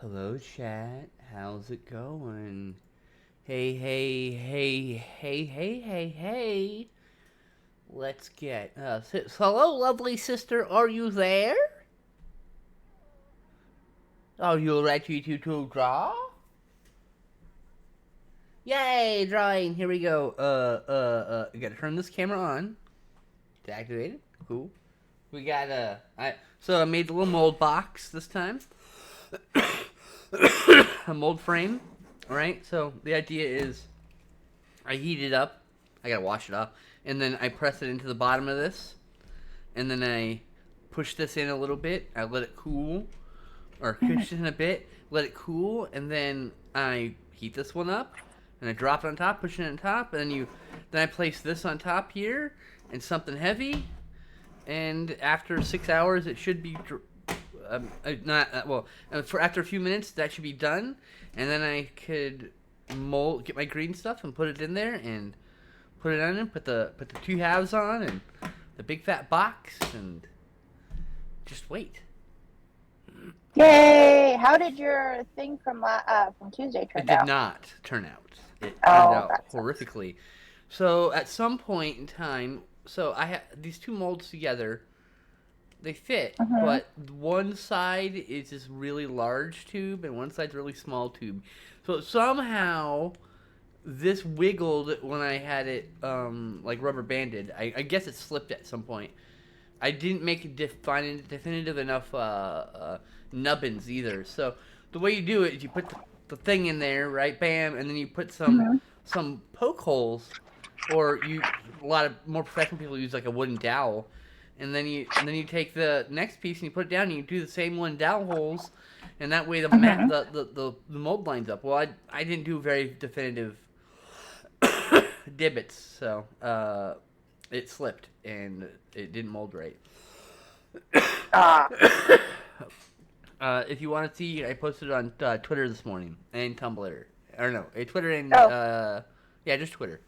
Hello, chat. How's it going? Hey, hey, hey, hey, hey, hey, hey. Let's get. Hello, lovely sister. Are you there? Are you ready to draw? Yay, drawing. Here we go. I gotta turn this camera on. It's activated. Cool. We got so I made the little mold box this time. A mold frame. Alright, so the idea is I heat it up. I gotta wash it off. And then I press it into the bottom of this. And then I push this in a little bit. I let it cool. Or push it in a bit. Let it cool. And then I heat this one up. And I drop it on top, push it on top. And then I place this on top here. And something heavy. And after 6 hours, it should be for after a few minutes that should be done, and then I could get my green stuff and put it in there and put it on and put the two halves on and the big fat box and just wait. Yay! How did your thing from Tuesday turn out? It did not turn out. It turned out horrifically. So at some point in time, so I have these two molds together. They fit, but one side is this really large tube and one side's a really small tube. So somehow this wiggled when I had it like rubber banded. I guess it slipped at some point. I didn't make it definitive enough nubbins either. So the way you do it is you put the thing in there, right? Bam, and then you put some poke holes, or a lot of more professional people use like a wooden dowel. And then you take the next piece and you put it down and you do the same one dowel holes, and that way the mold lines up. Well, I didn't do very definitive divots, so it slipped and it didn't mold right. If you want to see, I posted it on Twitter this morning and Tumblr. Or no, Twitter and just Twitter.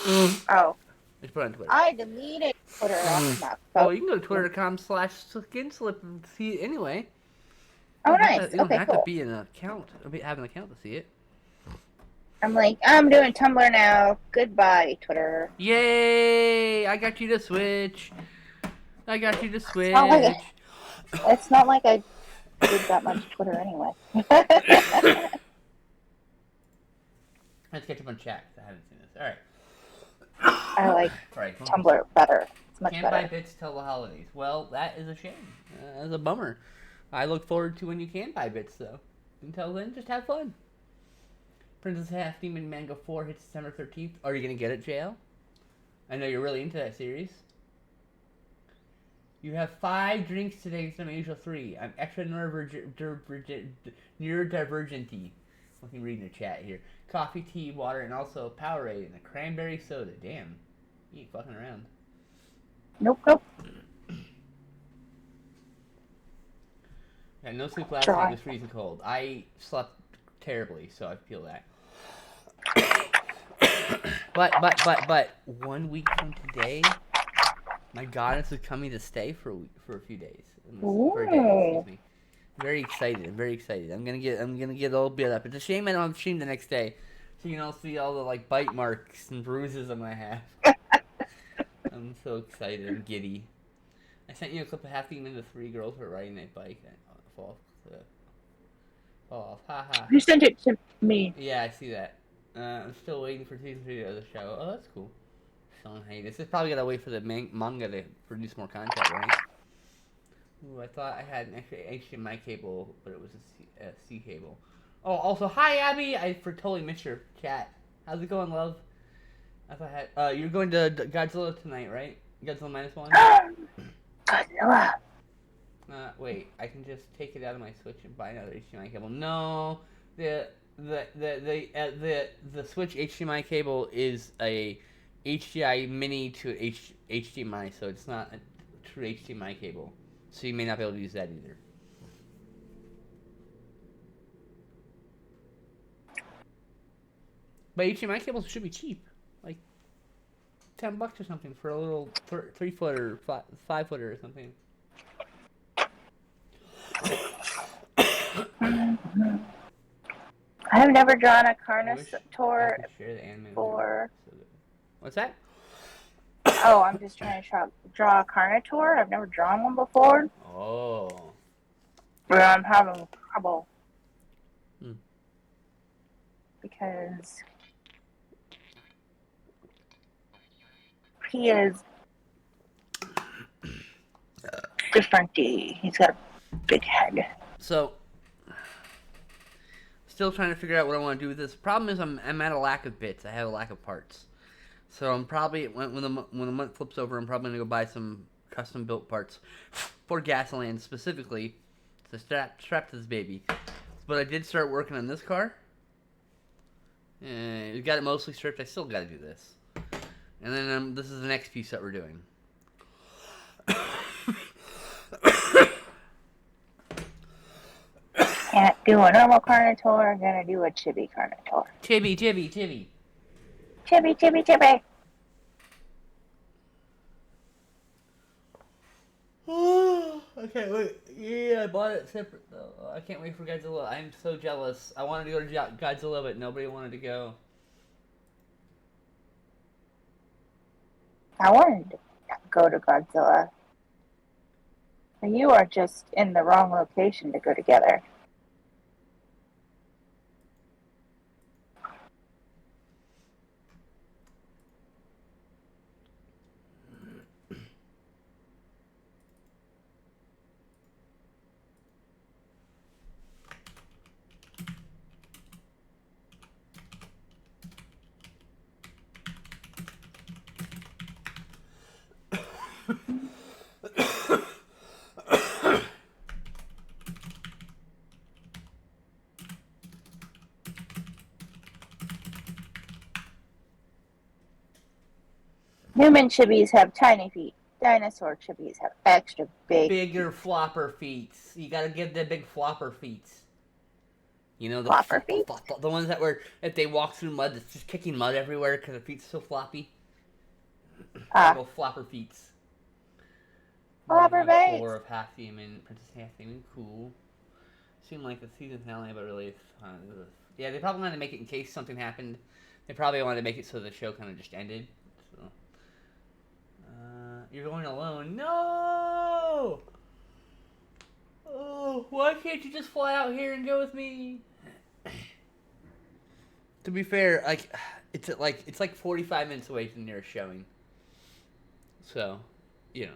Oh. Just put it on Twitter. I deleted Twitter off my phone. Oh, you can go to twitter.com/skinslip and see it anyway. Oh, nice. You don't have cool. to be an account. Have an account to see it. I'm doing Tumblr now. Goodbye, Twitter. Yay! I got you to switch. It's not like I did that much Twitter anyway. Let's catch up on chat. I haven't seen this. All right. I like Tumblr better. It's much Can't better. buy bits till the holidays. Well, that is a shame. That's a bummer. I look forward to when you can buy bits, though. Until then, just have fun. Princess Half Demon Manga 4 hits December 13th. Are you going to get it, JL? I know you're really into that series. You have 5 drinks today instead of my usual 3. I'm extra neurodivergenty. Let me read in the chat here. Coffee, tea, water, and also a Powerade and a cranberry soda. Damn. You ain't fucking around. Nope. Yeah, no sleep last night. It was freezing cold. I slept terribly, so I feel that. But 1 week from today, my goddess is coming to stay for a few days. For a day, excuse me. Very excited. I'm gonna get a little bit up. It's a shame I don't have stream the next day, so you can all see all the like bite marks and bruises I'm gonna have. I'm so excited. I'm giddy. I sent you a clip of Half Demon the 3 girls who are riding a bike and fall off. Haha. You sent it to me. Yeah, I see that. I'm still waiting for season 3 of the show. Oh, that's cool. Sean Hay. This is probably gotta wait for the manga to produce more content, right? Ooh, I thought I had an extra HDMI cable, but it was a C cable. Oh, also, hi, Abby! I totally missed your chat. How's it going, love? I thought I had... you're going to Godzilla tonight, right? Godzilla -1? Godzilla! Wait, I can just take it out of my Switch and buy another HDMI cable. No! The Switch HDMI cable is a HDMI mini to HDMI, so it's not a true HDMI cable. So you may not be able to use that either. But HDMI cables should be cheap. Like $10 or something for a little 3-footer, 5-footer or something. I have never drawn a I wish I Carnotaur could share the anime with you. for. So good. What's that? Oh, I'm just trying to draw a Carnotaur. I've never drawn one before. Oh. But I'm having trouble. Hmm. Because he is different. He's got a big head. So, still trying to figure out what I want to do with this. Problem is, I'm at a lack of bits. I have a lack of parts. So I'm probably when the month flips over, I'm probably gonna go buy some custom built parts for Gasoline specifically to strap to this baby. But I did start working on this car. We got it mostly stripped. I still got to do this. And then this is the next piece that we're doing. Can't do a normal Carnotaur. I'm gonna do a Chibi Carnotaur. Chibi. Chibi. Okay, wait. Yeah, I bought it separate though. I can't wait for Godzilla. I'm so jealous. I wanted to go to Godzilla, but nobody wanted to go. I wanted to go to Godzilla. You are just in the wrong location to go together. Human chibis have tiny feet. Dinosaur chibis have extra big Bigger flopper feet. You gotta give the big flopper feet. You know, flopper feet. The ones that were, if they walk through mud, it's just kicking mud everywhere because their feet's so floppy. Go flopper feet. Flopper feet. Four of Half Demon, Princess Half Demon, cool. Seemed like the season finale, but really, yeah, they probably wanted to make it in case something happened. They probably wanted to make it so the show kind of just ended. So, you're going alone. No! Oh, why can't you just fly out here and go with me? To be fair, it's like 45 minutes away from the nearest showing. So, you know.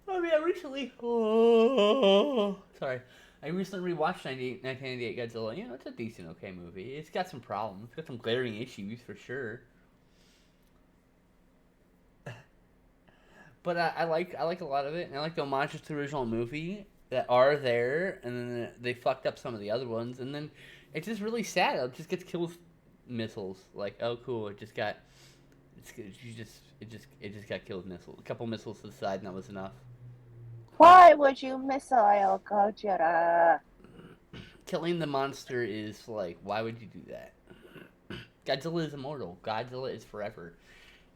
Oh yeah, recently. Oh, sorry. I recently rewatched 1998 Godzilla. You know, it's a decent, okay movie. It's got some problems. It's got some glaring issues for sure. But I like a lot of it, and I like the homages to the original movie that are there, and then they fucked up some of the other ones, and then it's just really sad. It just gets killed with missiles. Like, oh cool, it just got got killed with missiles. A couple missiles to the side, and that was enough. Why would you missile Gojira? Killing the monster is like, why would you do that? Godzilla is immortal. Godzilla is forever.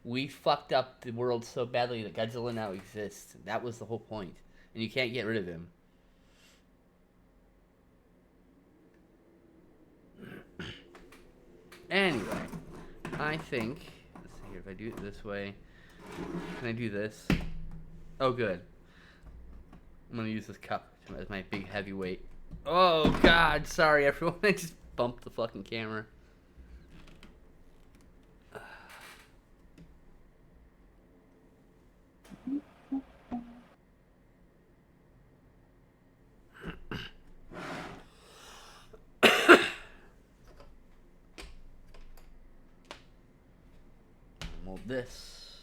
We fucked up the world so badly that Godzilla now exists. That was the whole point. And you can't get rid of him. Anyway, I think, let's see here, if I do it this way, can I do this? Oh, good. I'm going to use this cup as my big heavy weight. Oh, God, sorry, everyone. I just bumped the fucking camera. Mold this.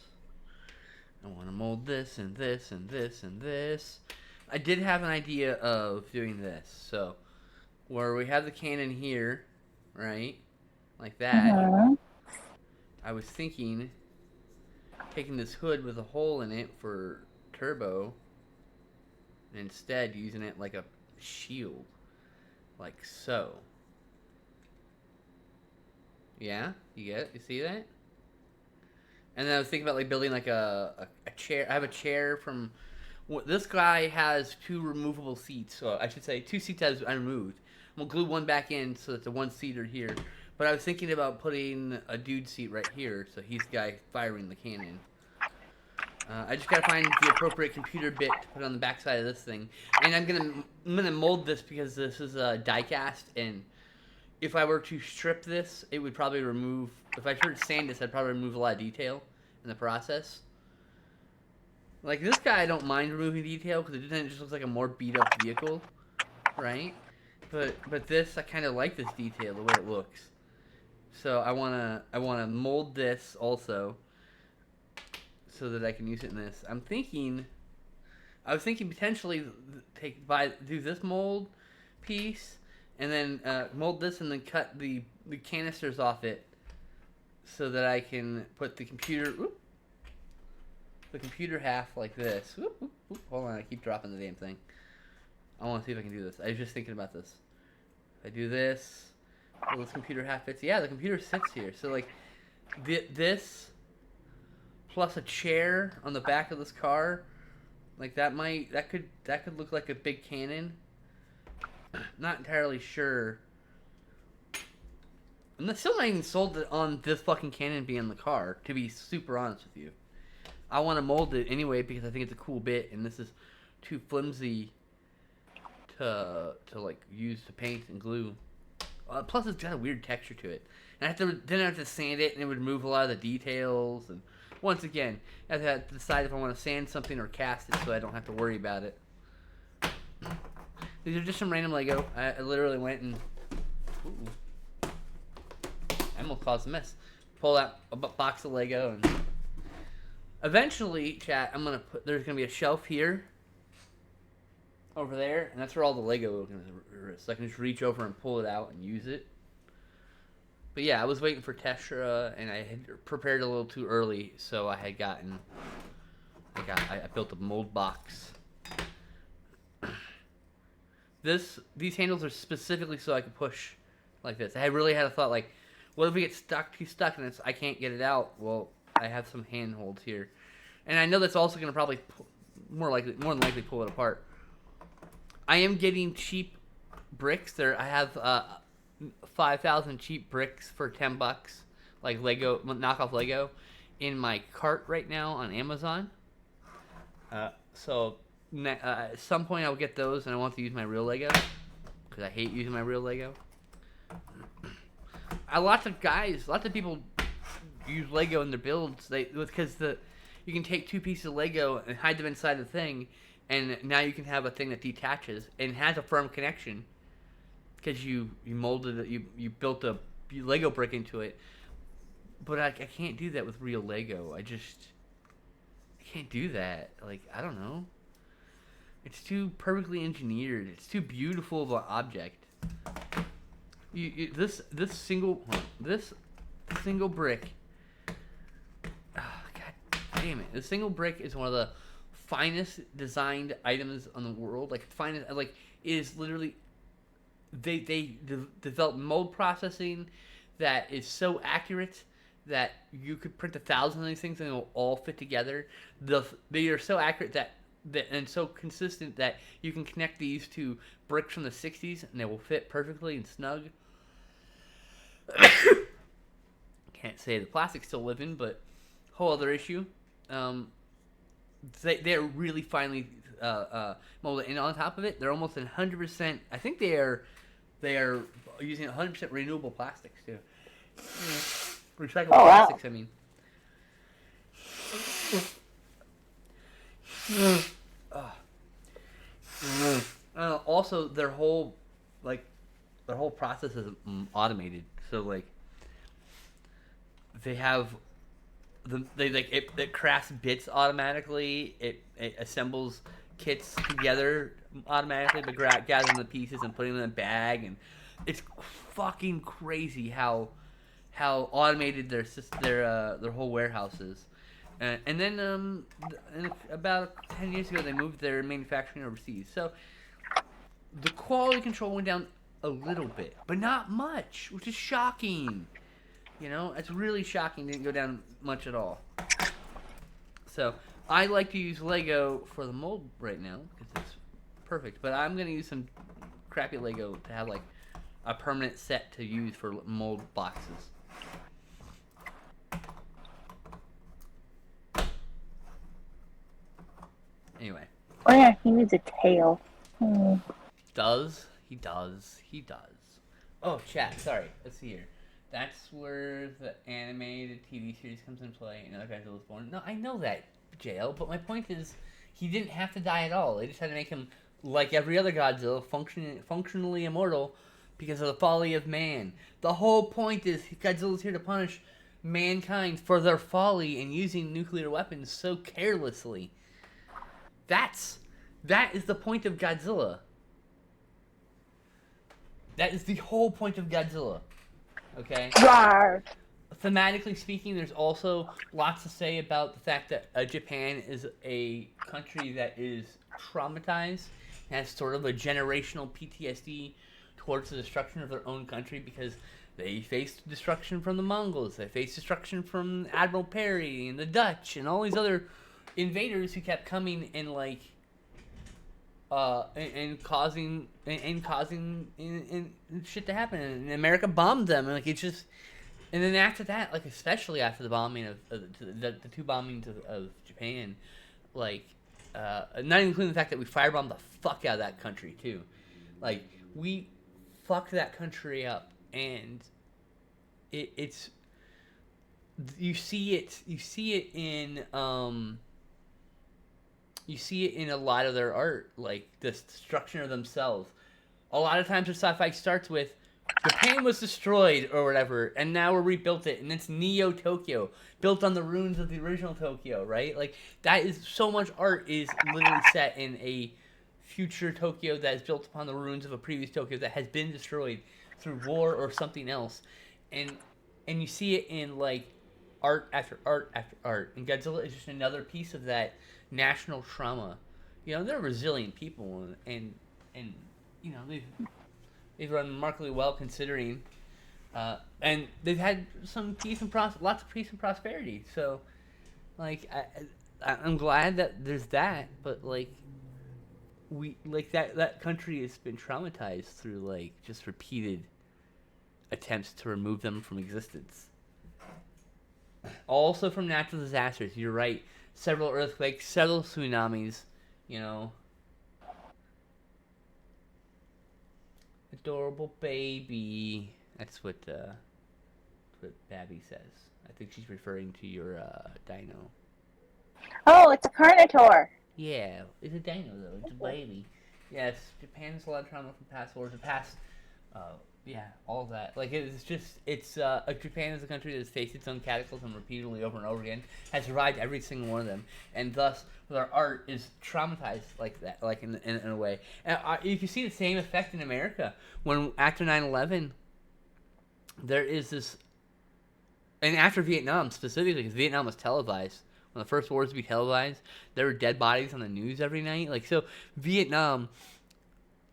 I want to mold this and this and this and this. I did have an idea of doing this. So, where we have the cannon here, right? Like that. Mm-hmm. I was thinking taking this hood with a hole in it for turbo, and instead using it like a shield, like so. Yeah, you get it? You see that? And then I was thinking about like building like a chair. I have a chair from. This guy has 2 removable seats, so I should say 2 seats I removed. I'm gonna glue one back in so it's a 1-seater here. But I was thinking about putting a dude seat right here, so he's the guy firing the cannon. I just gotta find the appropriate computer bit to put on the backside of this thing, and I'm gonna mold this because this is a die-cast, and if I were to strip this, it would probably remove. If I were to sand this, I'd probably remove a lot of detail in the process. Like this guy, I don't mind removing detail because it just looks like a more beat up vehicle, right? But this, I kind of like this detail, the way it looks. So I wanna mold this also, so that I can use it in this. I was thinking potentially do this mold piece, and then mold this, and then cut the canisters off it, so that I can put the computer. The computer half like this. Hold on, I keep dropping the damn thing. I want to see if I can do this. I was just thinking about this. If I do this, will this computer half fits? Yeah, the computer sits here. So like, this plus a chair on the back of this car, like that could look like a big cannon. Not entirely sure. I'm still not even sold on this fucking cannon being in the car, to be super honest with you. I want to mold it anyway because I think it's a cool bit, and this is too flimsy to like use to paint and glue. Plus, it's got a weird texture to it, and then I have to sand it, and it would remove a lot of the details. And once again, I have to decide if I want to sand something or cast it, so I don't have to worry about it. These are just some random Lego. I literally went and I almost caused a mess. Pull out a box of Lego and. Eventually, chat, there's gonna be a shelf here, over there, and that's where all the Lego is. So I can just reach over and pull it out and use it. But yeah, I was waiting for Testra, and I had prepared a little too early, so I built a mold box. These handles are specifically so I can push like this. I really had a thought like, what if we get too stuck in this? I can't get it out. Well, I have some handholds here, and I know that's also going to probably more than likely pull it apart. I am getting cheap bricks. I have 5,000 cheap bricks for $10, like Lego knockoff Lego, in my cart right now on Amazon. So at some point I'll get those, and I want to use my real Lego because I hate using my real Lego. Lots of people use Lego in their builds. Because you can take 2 pieces of Lego and hide them inside the thing, and now you can have a thing that detaches and has a firm connection because you molded it, you built a Lego brick into it. But I can't do that with real Lego. I can't do that. Like, I don't know. It's too perfectly engineered. It's too beautiful of an object. This single brick. Oh, God damn it! This single brick is one of the finest designed items on the world. Like finest, like it is literally. They develop mold processing that is so accurate that you could print 1,000 of these things and it'll all fit together. They are so accurate that and so consistent that you can connect these to bricks from the 60s and they will fit perfectly and snug. Can't say the plastic's still living, but whole other issue. They're really finely molded, and on top of it, they're almost 100%. I think they are using 100% renewable plastics too. Recyclable plastics. Wow. I mean. Also, their whole process is automated. So like, they have it crafts bits automatically. It assembles kits together automatically, but gathering the pieces and putting them in a bag, and it's fucking crazy how automated their whole warehouse is. And then about 10 years ago, they moved their manufacturing overseas. So the quality control went down a little bit, but not much, which is shocking. You know, it's really shocking. It didn't go down much at all. So I like to use Lego for the mold right now because it's perfect. But I'm gonna use some crappy Lego to have like a permanent set to use for mold boxes. Anyway. Oh yeah, he needs a tail. He does. Oh, chat. Sorry. Let's see here. That's where the animated TV series comes into play. Another Godzilla was born. No, I know that, JL. But my point is, he didn't have to die at all. They just had to make him like every other Godzilla, functionally immortal, because of the folly of man. The whole point is Godzilla's here to punish mankind for their folly in using nuclear weapons so carelessly. That is the point of Godzilla. That is the whole point of Godzilla. Okay? Rawr. Thematically speaking, there's also lots to say about the fact that Japan is a country that is traumatized, has sort of a generational PTSD towards the destruction of their own country because they faced destruction from the Mongols, they faced destruction from Admiral Perry and the Dutch and all these other invaders who kept coming and like and causing shit to happen, and America bombed them, and like it's just, and then after that, like especially after the bombing of the two bombings of Japan, like not including the fact that we firebombed the fuck out of that country too, like we fucked that country up, and it's you see it in you see it in a lot of their art, like the destruction of themselves. A lot of times their sci-fi starts with Japan was destroyed or whatever, and now we rebuilt it, and it's Neo Tokyo, built on the ruins of the original Tokyo, right? Like that is so much art is literally set in a future Tokyo that is built upon the ruins of a previous Tokyo that has been destroyed through war or something else, and you see it in like art after art after art, and Godzilla is just another piece of that national trauma. You know, they're resilient people, and you know they've run remarkably well considering, and they've had some lots of peace and prosperity. So, like, I'm glad that there's that, but like, we like that country has been traumatized through like just repeated attempts to remove them from existence. Also from natural disasters, you're right. Several earthquakes, several tsunamis, you know. Adorable baby. That's what Babby says. I think she's referring to your dino. Oh, it's a Carnotaur. Yeah, it's a dino though. It's a baby. Yes, Japan has a lot of trauma from past wars, the past. Yeah, all of that. Like it's just Japan is a country that has faced its own cataclysm repeatedly over and over again, has survived every single one of them, and thus their art is traumatized like that, like in a way. And you can see the same effect in America when after 9/11, there is this, and after Vietnam specifically, because Vietnam was televised. When the first wars would be televised, there were dead bodies on the news every night. Like so, Vietnam.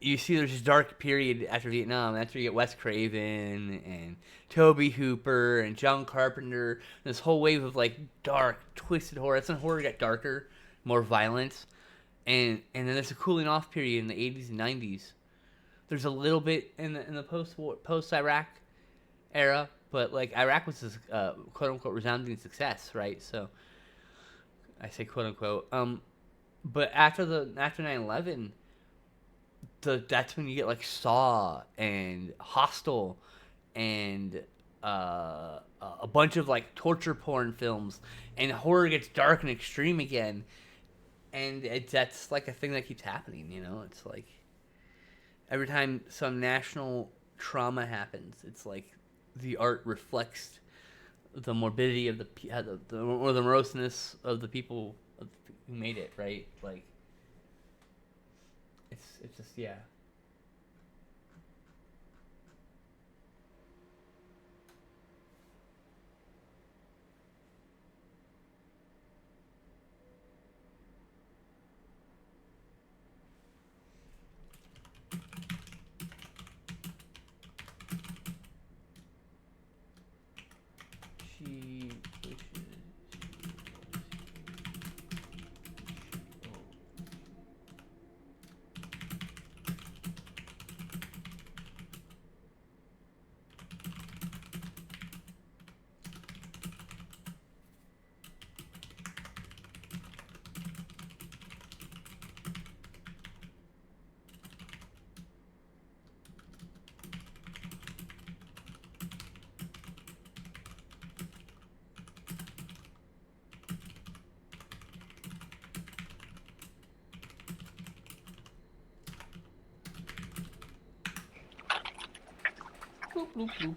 You see there's this dark period after Vietnam. That's where you get Wes Craven and Tobe Hooper and John Carpenter. This whole wave of like dark, twisted horror. That's when horror got darker, more violent. And then there's a cooling off period in the 80s and 90s. There's a little bit in the post Iraq era, but like Iraq was this quote unquote resounding success, right? So I say quote unquote. But after 9/11. That's when you get like Saw and Hostel and a bunch of like torture porn films, and horror gets dark and extreme again, and that's like a thing that keeps happening. You know, it's like every time some national trauma happens, it's like the art reflects the morbidity of or the moroseness of the people who made it. Right, like. It's just, yeah. Bloop, bloop, bloop.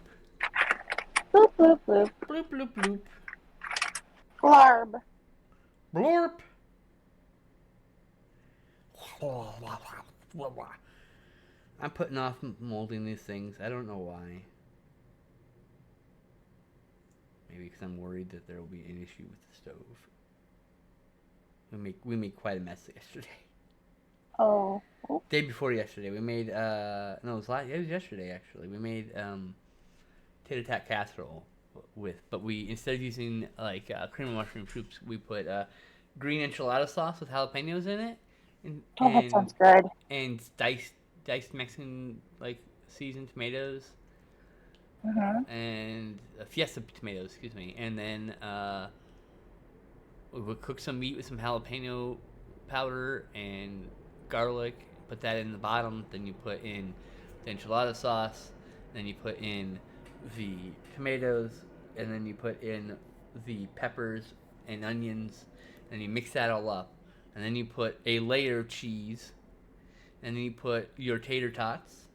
Boop, boop, boop. Bloop, bloop, bloop. Blarb. Blorp. I'm putting off molding these things. I don't know why. Maybe because I'm worried that there will be an issue with the stove. We made quite a mess yesterday. Oh. Day before yesterday, we made no, it was yesterday actually. We made tater tot casserole but we instead of using like cream and mushroom soups, we put green enchilada sauce with jalapenos in it, That sounds good. and diced Mexican like seasoned tomatoes, and fiesta tomatoes, excuse me, and then we would cook some meat with some jalapeno powder and garlic. Put that in the bottom. Then you put in the enchilada sauce. Then you put in the tomatoes, and then you put in the peppers and onions, and you mix that all up. And then you put a layer of cheese, and then you put your tater tots,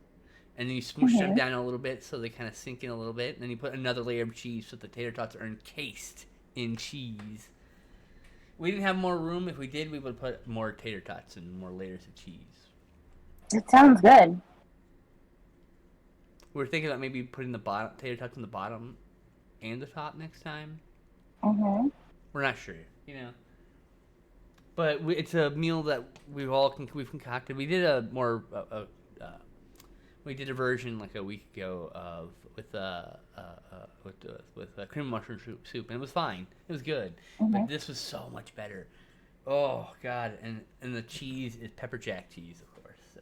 and then you smoosh them down a little bit so they kind of sink in a little bit. And then you put another layer of cheese so the tater tots are encased in cheese. We didn't have more room. If we did, we would put more tater tots and more layers of cheese. It sounds good. We were thinking about maybe putting the tater tots on the bottom and the top next time. We're not sure, you know. But it's a meal that we've concocted. We did we did a version like a week ago of with cream mushroom soup, and it was fine. It was good, but this was so much better. Oh God! And the cheese is pepper jack cheese, of course. So.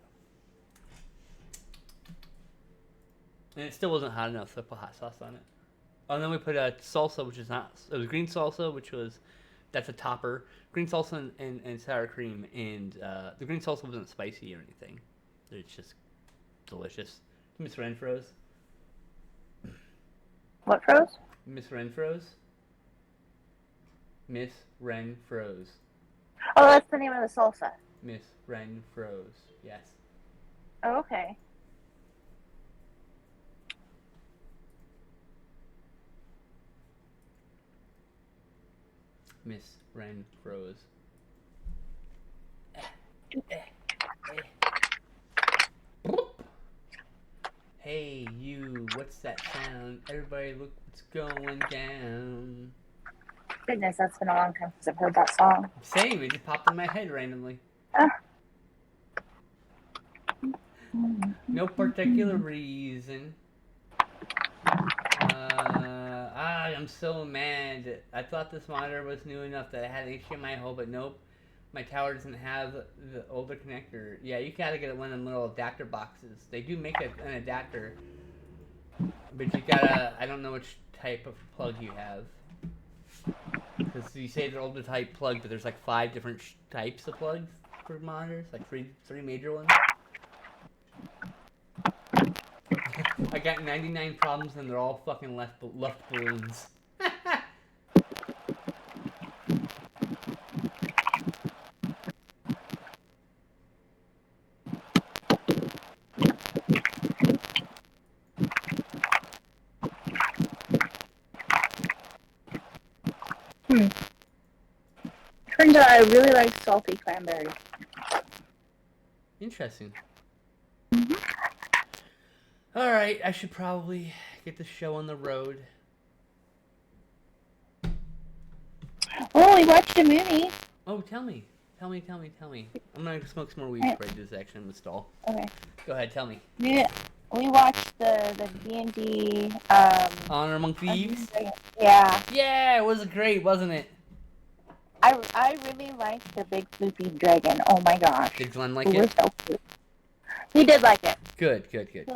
And it still wasn't hot enough, so I put hot sauce on it. Oh, and then we put a salsa, which is not. It was green salsa, that's a topper. Green salsa and sour cream, and the green salsa wasn't spicy or anything. It's just delicious. Miss Renfro's. What froze? Miss Renfro's. Miss Renfro's. Oh, that's the name of the salsa. Miss Renfro's. Yes. Oh, okay. Miss Renfro's. Hey, you, what's that sound? Everybody look what's going down. Goodness, that's been a long time since I've heard that song. Same, it just popped in my head randomly. No particular reason. I'm so mad. I thought this monitor was new enough that I had HDMI hole, but nope. My tower doesn't have the older connector. Yeah, you gotta get one of them little adapter boxes. They do make an adapter, but you gotta. I don't know which type of plug you have, because you say they're older type plug, but there's like 5 different types of plugs for monitors, like three major ones. I got 99 problems and they're all fucking left balloons. Turns out I really like salty cranberry. Interesting. Alright, I should probably get the show on the road. Oh, we watched a movie. Oh, tell me. I'm gonna smoke some more weed before I do this action in the stall. Okay. Go ahead, tell me. We watched the D&D, Honor Among Thieves? Yeah. Yeah, it was great, wasn't it? I really liked the big floopy dragon. Oh my gosh. Did Glenn like He it? was so cute. He did like it. Good. He liked it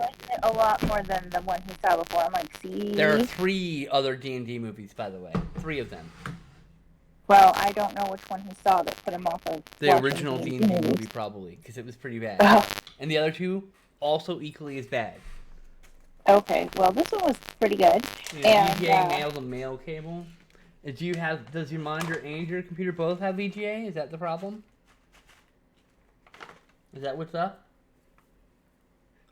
a lot more than the one he saw before. I'm like, see? There are 3 other D&D movies, by the way. 3 of them. Well, I don't know which one he saw that put him off of The original D&D movie, probably, because it was pretty bad. And the other 2, also equally as bad. Okay, well, this one was pretty good. Yeah, VGA nailed the mail cable. Does your monitor and your computer both have VGA? Is that the problem? Is that what's up?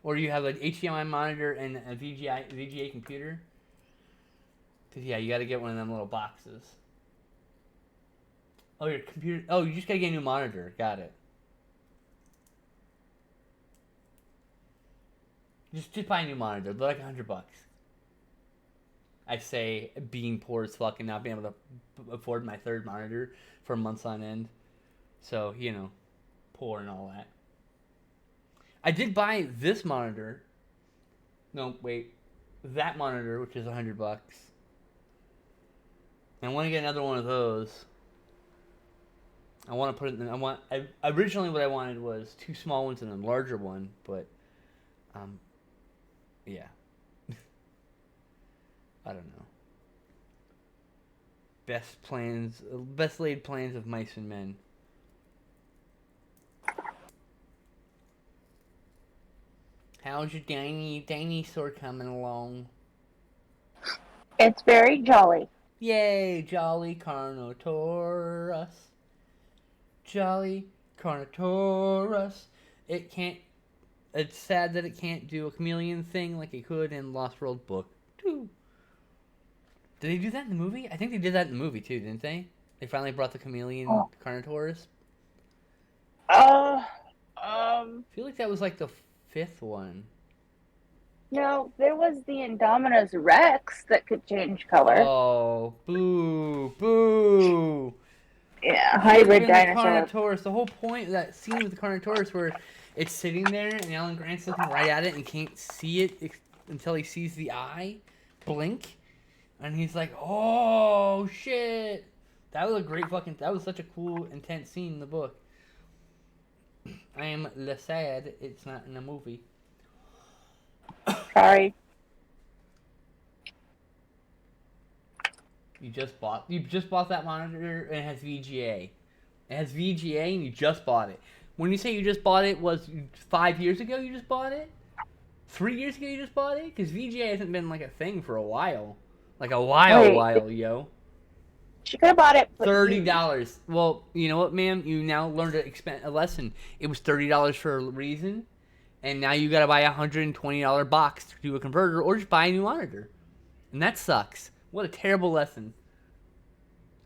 Or you have an HDMI monitor and a VGA computer? Because, yeah, you got to get one of them little boxes. Oh, your computer... Oh, you just got to get a new monitor. Got it. Just buy a new monitor. They're like $100. I say, being poor as fuck and not being able to afford my third monitor for months on end. So, you know, poor and all that. I did buy this monitor. No, wait. That monitor, which is $100. I want to get another one of those. I want to put it in... originally what I wanted was 2 small ones and a larger one, but... yeah. I don't know. Best laid plans of mice and men. How's your dinosaur coming along? It's very jolly. Yay, Jolly Carnotaurus. Jolly Carnotaurus. It's sad that it can't do a chameleon thing like it could in Lost World Book 2. Did they do that in the movie? I think they did that in the movie too, didn't they? They finally brought the chameleon Carnotaurus. I feel like that was like the 5th one. No, there was the Indominus Rex that could change color. Oh, boo. Yeah, hybrid dinosaur. Carnotaurus. The whole point of that scene with the Carnotaurus where it's sitting there and Alan Grant's looking right at it and can't see it until he sees the eye blink. And he's like, oh, shit. That was such a cool, intense scene in the book. I am sad it's not in the movie. Sorry. You just bought that monitor and it has VGA. It has VGA and you just bought it. When you say you just bought it, was 5 years ago you just bought it? 3 years ago you just bought it? Because VGA hasn't been like a thing for a while. Like a while, yo. She could have bought it for $30. Well, you know what, ma'am? You now learned a lesson. It was $30 for a reason, and now you gotta buy a $120 box to do a converter, or just buy a new monitor. And that sucks. What a terrible lesson.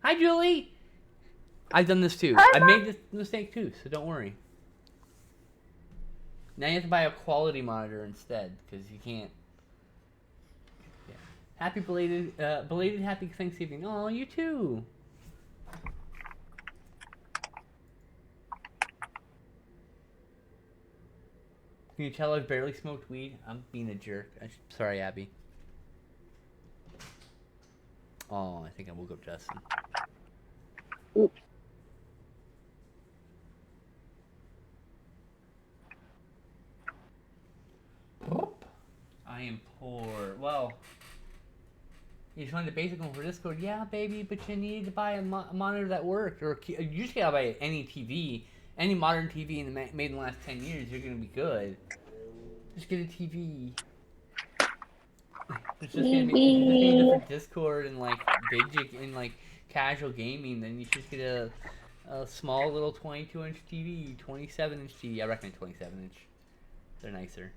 Hi, Julie. I've done this too. I made this mistake too, so don't worry. Now you have to buy a quality monitor instead, because you can't. Yeah. Happy belated happy Thanksgiving. Oh, you too. Can you tell I've barely smoked weed? I'm being a jerk. Sorry, Abby. Oh, I think I woke up Justin. Oops. I am poor. Well, you just wanted the basic one for Discord. Yeah, baby, but you need to buy a monitor that worked. Or you just gotta buy any TV, any modern TV made in the last 10 years. You're gonna be good. Just get a TV. It's just gonna be different Discord and like big and like casual gaming. Then you should just get a small little 22-inch TV, 27-inch TV. I recommend 27-inch. They're nicer.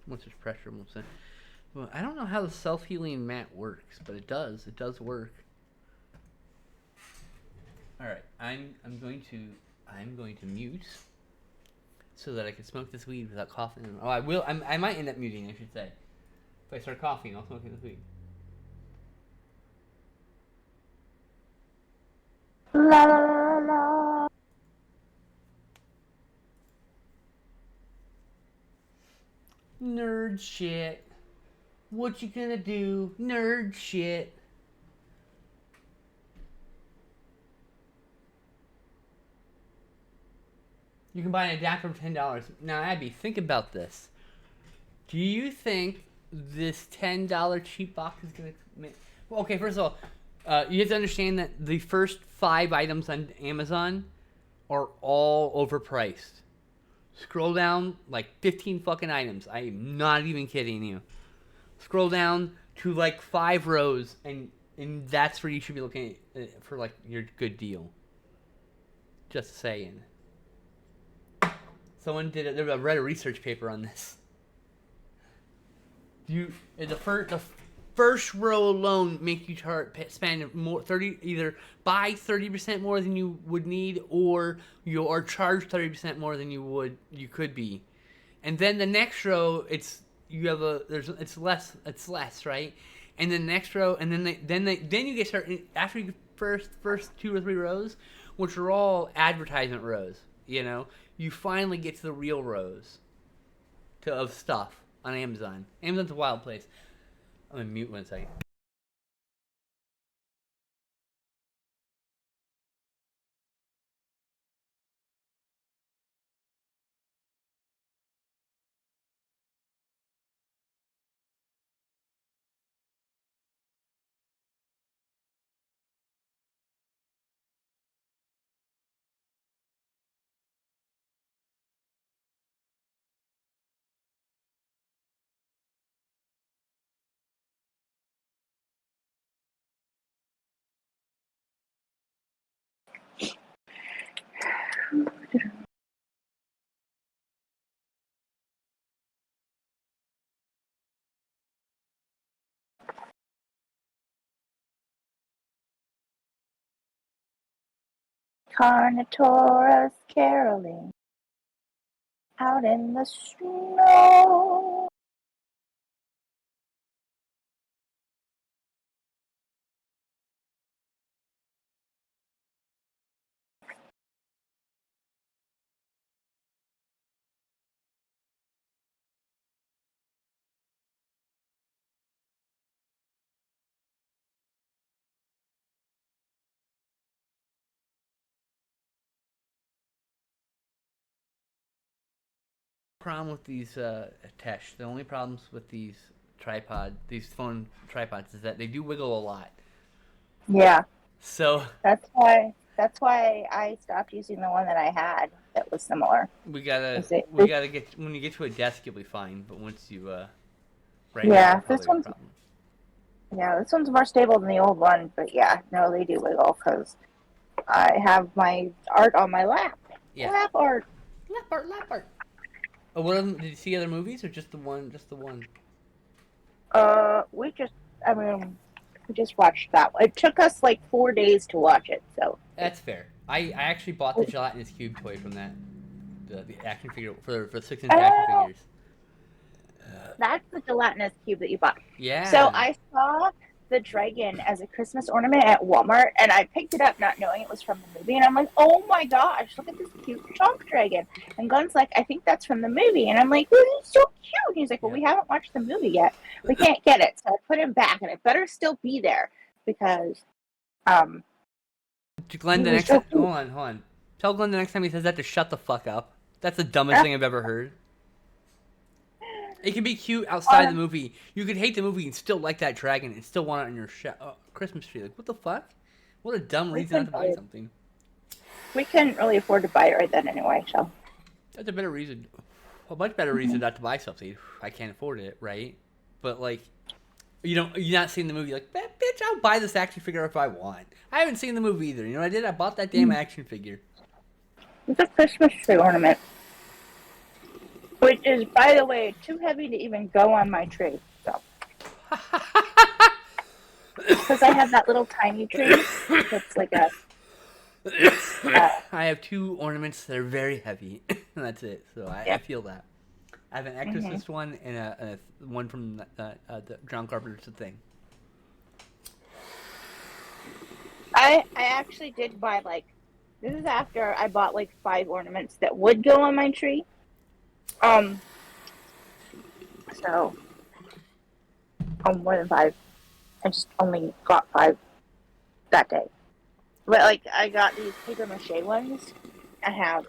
Once there's pressure, we'll say. Well, I don't know how the self-healing mat works, but it does. It does work. All right, I'm going to mute so that I can smoke this weed without coughing. Oh, I will. I might end up muting, I should say. If I start coughing, I'll smoke this weed. La la la la. Nerd shit. What you gonna do? Nerd shit. You can buy an adapter for $10. Now, Abby, think about this. Do you think this $10 cheap box is gonna make... Well, okay, first of all, you have to understand that the first 5 items on Amazon are all overpriced. Scroll down like 15 fucking items. I am not even kidding you. Scroll down to like 5 rows, and that's where you should be looking for like your good deal. Just saying. Someone read a research paper on this. The first row alone make you spend more 30 either buy 30% more than you would need, or you are charged 30% more than you could be. And then the next row, it's less, right? And then the next row, and then you get started after you first 2 or 3 rows, which are all advertisement rows. You finally get to the real rows of stuff on Amazon. Amazon's a wild place. I'm gonna mute 1 second. Carnotaurus caroling out in the snow. Problem with these Tesh. The only problems with these phone tripods, is that they do wiggle a lot. Yeah. So that's why I stopped using the one that I had that was similar. we gotta get when you get to a desk, you'll be fine. But once you yeah, this one's more stable than the old one. But yeah, no, they do wiggle because I have my art on my lap. Yeah. Lap art. Oh, what of them, did you see other movies or just the one? We just watched that one. It took us like 4 days to watch it, so that's fair. I actually bought the gelatinous cube toy from that, the action figure for 6-inch action figures. That's the gelatinous cube that you bought. Yeah. So I saw the dragon as a Christmas ornament at Walmart, and I picked it up not knowing it was from the movie, and I'm like, oh my gosh, look at this cute chomp dragon. And Glenn's like, I think that's from the movie. And I'm like, well, he's so cute. And he's like, well, we haven't watched the movie yet. We can't get it. So I put him back, and it better still be there because Glenn, the next time, hold on. Tell Glenn the next time he says that to shut the fuck up. That's the dumbest thing I've ever heard. It can be cute outside the movie. You could hate the movie and still like that dragon and still want it on your Christmas tree. Like, what the fuck? What a dumb reason not to buy something. We couldn't really afford to buy it right then anyway, so. That's a better reason. A much better reason not to buy something. I can't afford it, right? But, like, you're not seeing the movie like, bitch, I'll buy this action figure if I want. I haven't seen the movie either. You know what I did? I bought that damn action figure. It's a Christmas tree ornament. Which is, by the way, too heavy to even go on my tree. So, because I have that little tiny tree that's like a. I have 2 ornaments that are very heavy. That's it. So I feel that. I have an Exorcist one and a one from the John Carpenter's Thing. I actually did buy this is after I bought 5 ornaments that would go on my tree. So, more than 5. I just only got 5 that day. But, I got these paper mache ones. I have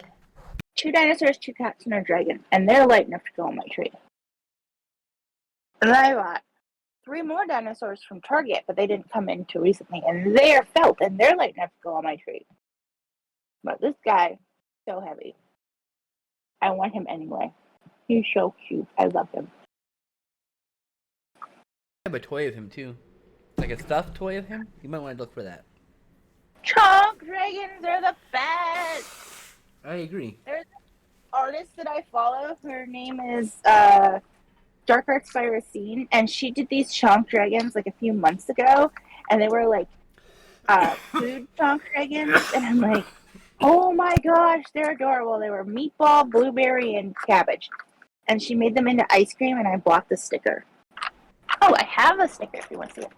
2 dinosaurs, 2 cats, and a dragon. And they're light enough to go on my tree. And then I bought 3 more dinosaurs from Target, but they didn't come in too recently. And they're felt, and they're light enough to go on my tree. But this guy so heavy. I want him anyway. He's so cute. I love him. I have a toy of him too, like a stuffed toy of him. You might want to look for that. Chonk dragons are the best. I agree. There's an artist that I follow. Her name is Dark Arts by Racine, and she did these chonk dragons like a few months ago, and they were like food chonk dragons, and I'm like, oh my gosh, they're adorable. They were meatball, blueberry, and cabbage, and she made them into ice cream, and I bought the sticker. Oh, I have a sticker if you want to see it.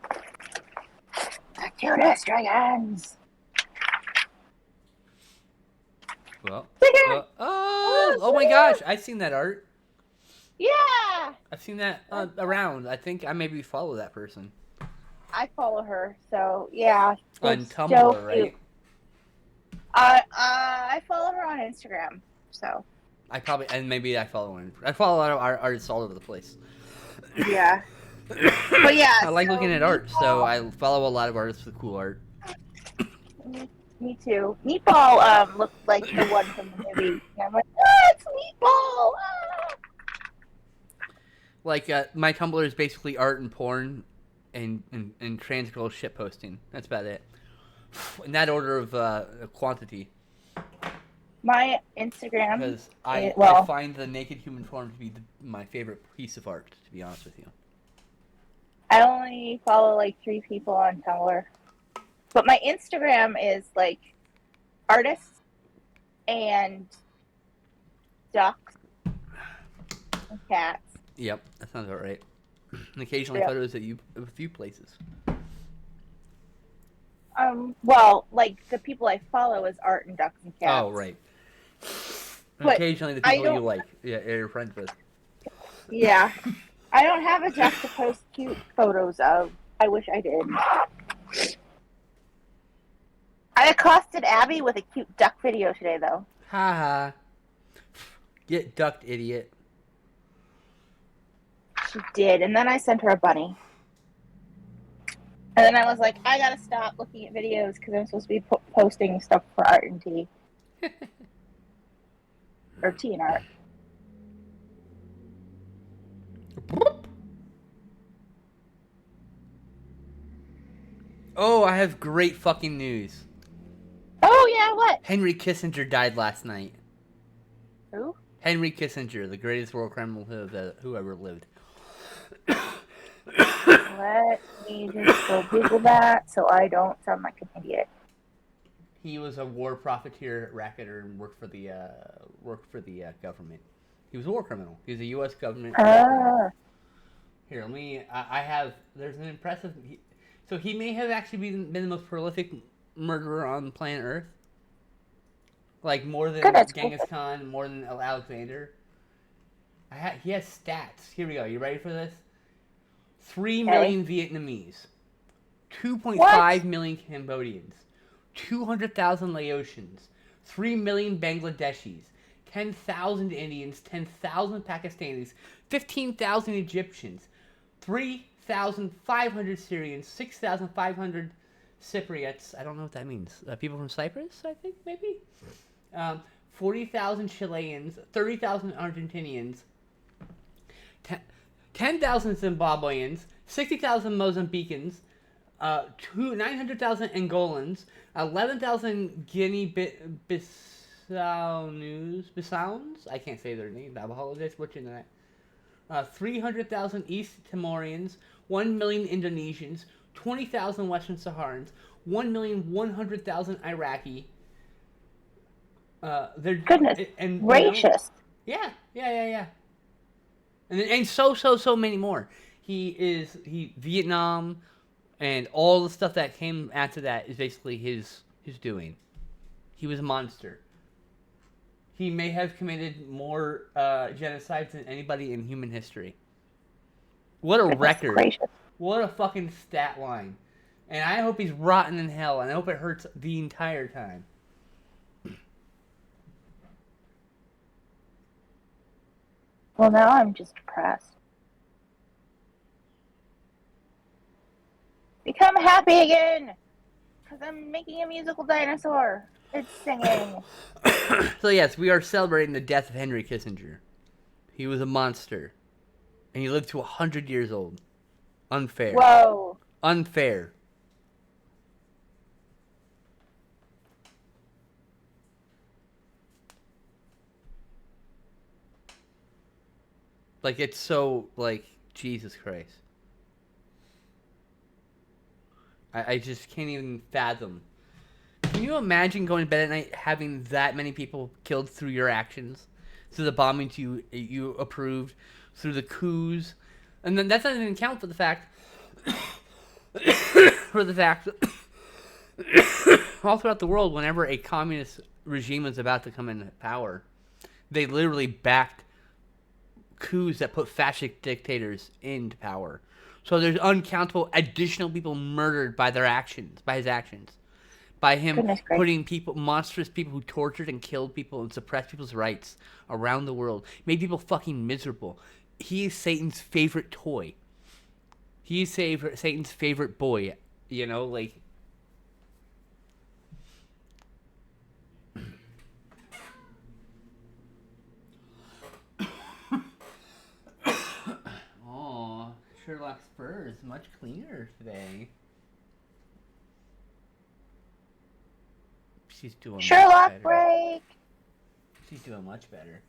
The cutest dragons. Well, oh my gosh, I've seen that art. Yeah. I've seen that around. I think I maybe follow that person. I follow her, so yeah. On Tumblr, so right? I follow her on Instagram, so. Maybe I follow her. I follow a lot of artists all over the place. Yeah. But yeah. I like looking at art, so I follow a lot of artists with cool art. Me too. Meatball looked like the one from the movie. And I'm like, it's Meatball! Ah! Like, my Tumblr is basically art and porn and transgirl shit posting. That's about it. In that order of quantity. My Instagram. Because I find the naked human form to be my favorite piece of art, to be honest with you. I only follow like 3 people on Tumblr. But my Instagram is like artists and ducks and cats. Yep, that sounds about right. And occasionally photos of a few places. Well, like the people I follow is art and ducks and cats. Oh, right. And occasionally the people you like, you're friends with. Yeah. I don't have a duck to post cute photos of. I wish I did. I accosted Abby with a cute duck video today, though. Ha ha. Get ducked, idiot. She did, and then I sent her a bunny. And then I was like, I gotta stop looking at videos because I'm supposed to be posting stuff for Art and Tea. Or Tea and Art. Oh, I have great fucking news. Oh, yeah, what? Henry Kissinger died last night. Who? Henry Kissinger, the greatest war criminal who ever lived. Let me just go Google that so I don't sound like an idiot. He was a war profiteer, racketer, and worked for the government. He was a war criminal. He was a U.S. government. Here, let me. I have. There's an impressive. So he may have actually been the most prolific murderer on planet Earth. Like more than Genghis Khan, more than Alexander. He has stats. Here we go. You ready for this? 3 million Vietnamese, 2.5 million Cambodians, 200,000 Laotians, 3 million Bangladeshis, 10,000 Indians, 10,000 Pakistanis, 15,000 Egyptians, 3,500 Syrians, 6,500 Cypriots. I don't know what that means. People from Cyprus, I think, maybe? 40,000 Chileans, 30,000 Argentinians, 10,000 Zimbabweans, 60,000 Mozambicans, 900,000 Angolans, 11,000 Bissauns. I can't say their names. I apologize. Butchering that. 300,000 East Timorians, 1 million Indonesians, 20,000 Western Saharans, 1,100,000 Iraqi. Goodness gracious. Yeah. And so many more. He Vietnam, and all the stuff that came after that is basically his doing. He was a monster. He may have committed more genocides than anybody in human history. What a record! Gracious. What a fucking stat line! And I hope he's rotten in hell, and I hope it hurts the entire time. Well, now I'm just depressed. Become happy again! Because I'm making a musical dinosaur. It's singing. So yes, we are celebrating the death of Henry Kissinger. He was a monster, and he lived to 100 years old. Unfair. Whoa. Unfair. Like, it's so, like, Jesus Christ. I just can't even fathom. Can you imagine going to bed at night having that many people killed through your actions? Through the bombings you approved, through the coups, and then that doesn't even count for the fact all throughout the world, whenever a communist regime was about to come into power, they literally backed coups that put fascist dictators into power. So there's uncountable additional people murdered by their actions, by his actions, by him putting people, monstrous people who tortured and killed people and suppressed people's rights around the world, made people fucking miserable. He is Satan's favorite toy. He is Satan's favorite boy. You know, like. Oh, Sherlock's fur is much cleaner today. She's doing Sherlock much better. Break. She's doing much better.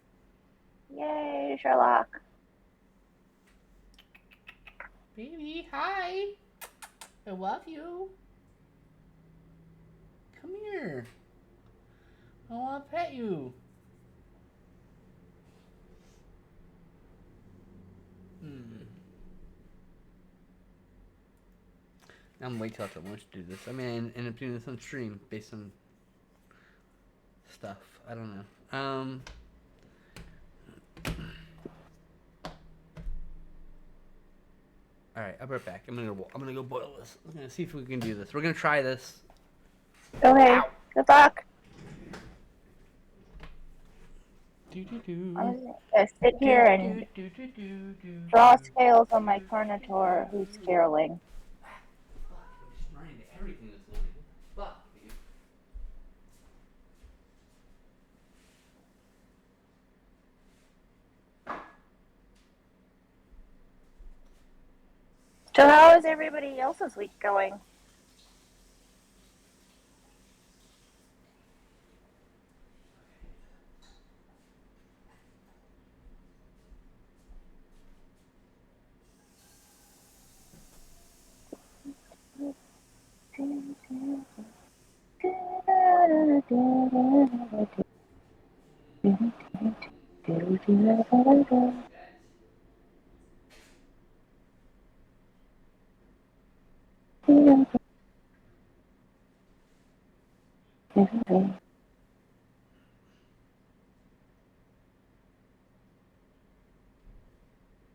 Yay, Sherlock. Baby, hi. I love you. Come here. I want to pet you. I'm gonna wait till after lunch to do this. I mean, I end up doing this on stream based on stuff. I don't know. All right, I'll be right back. I'm gonna go boil this. I'm gonna see if we can do this. We're gonna try this. Okay. Ow. Good luck. I'm gonna sit here and draw scales on my Carnotaur who's caroling. So how is everybody else's week going?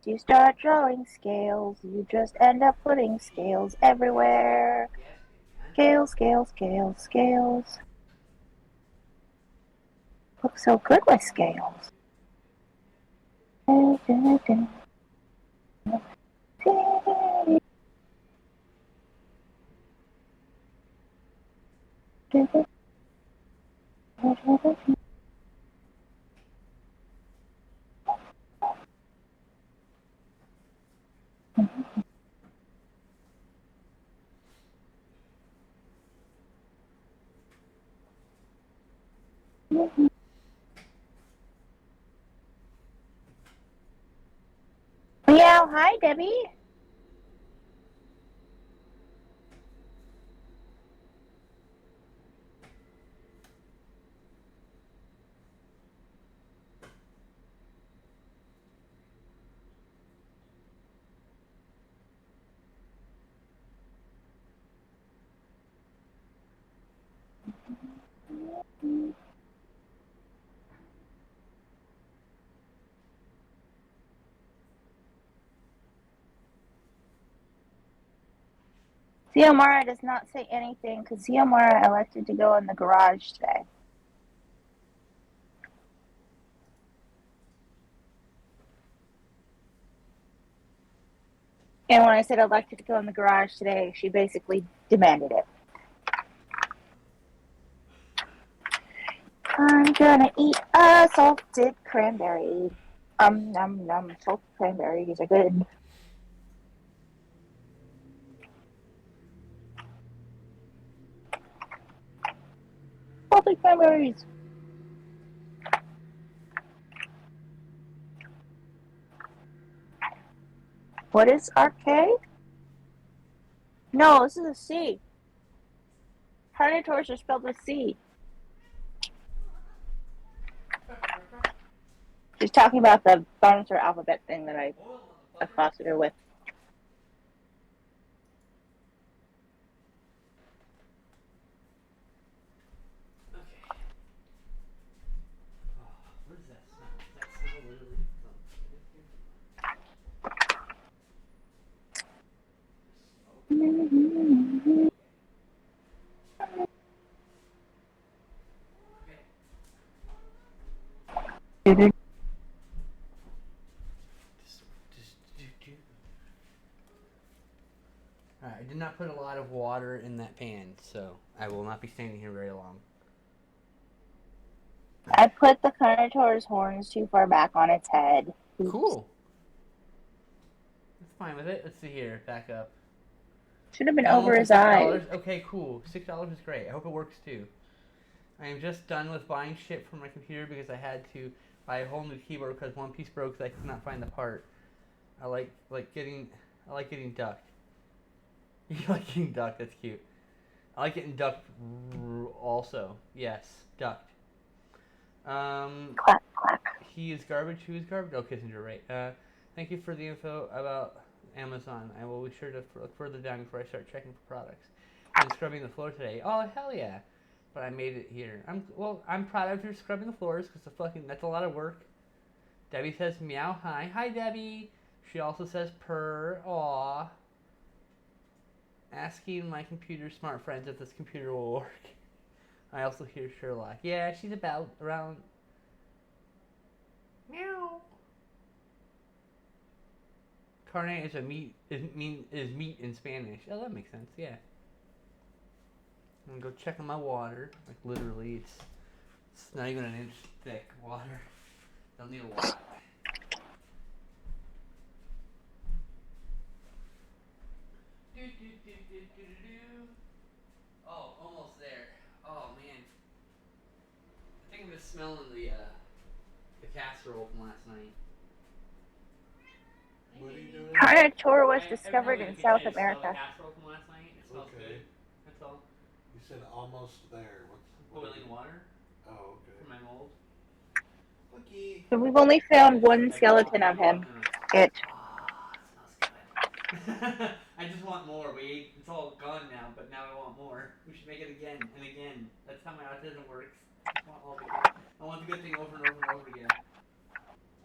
You start drawing scales, you just end up putting scales everywhere. Scales, scales, scales, scales. Look so good with scales. Meow, hi Debbie. Xiomara does not say anything because Xiomara elected to go in the garage today. And when I said elected to go in the garage today, she basically demanded it. I'm gonna eat a salted cranberry. Num num. Salted cranberries are good. Salted cranberries. What is RK? No, this is a C. Carnotaurs are spelled with C. She's talking about the dinosaur alphabet thing that I accosted her with. What is that smell? Is that smell literally Alright, I did not put a lot of water in that pan, so I will not be standing here very long. I put the Carnotaur's horns too far back on its head. Oops. Cool. That's fine with it. Let's see here. Back up. Should have been over his eyes. Okay, cool. $6 is great. I hope it works too. I am just done with buying shit for my computer because I had to buy a whole new keyboard because one piece broke, so I could not find the part. I like getting ducked. You like getting ducked? That's cute. I like getting ducked also. Yes, ducked. Clack, clack. He is garbage. Who is garbage? Oh, Kissinger, right. Thank you for the info about Amazon. I will be sure to look further down before I start checking for products. I'm scrubbing the floor today. Oh, hell yeah. But I made it here. I'm proud of you scrubbing the floors because that's a lot of work. Debbie says meow hi. Hi, Debbie. She also says purr. Aw. Asking my computer smart friends if this computer will work. I also hear Sherlock. Yeah, she's about around. Meow. Carne is meat in Spanish. Oh, that makes sense. Yeah. I'm gonna go check on my water. Like literally, it's not even an inch thick water. Don't need a lot. Oh, almost there. Oh man. I think I'm just smelling the casserole from last night. What are you doing? Carnotaur was discovered in South America. Casserole from last night. It smells good. That's all. You said almost there. What's Boiling water. Oh, okay. For my mold. Okay. So we've only found one skeleton of him. It. Oh, it smells good. I just want more. It's all gone now, but now I want more. We should make it again and again. That's how my autism works. I want the good thing over and over and over again.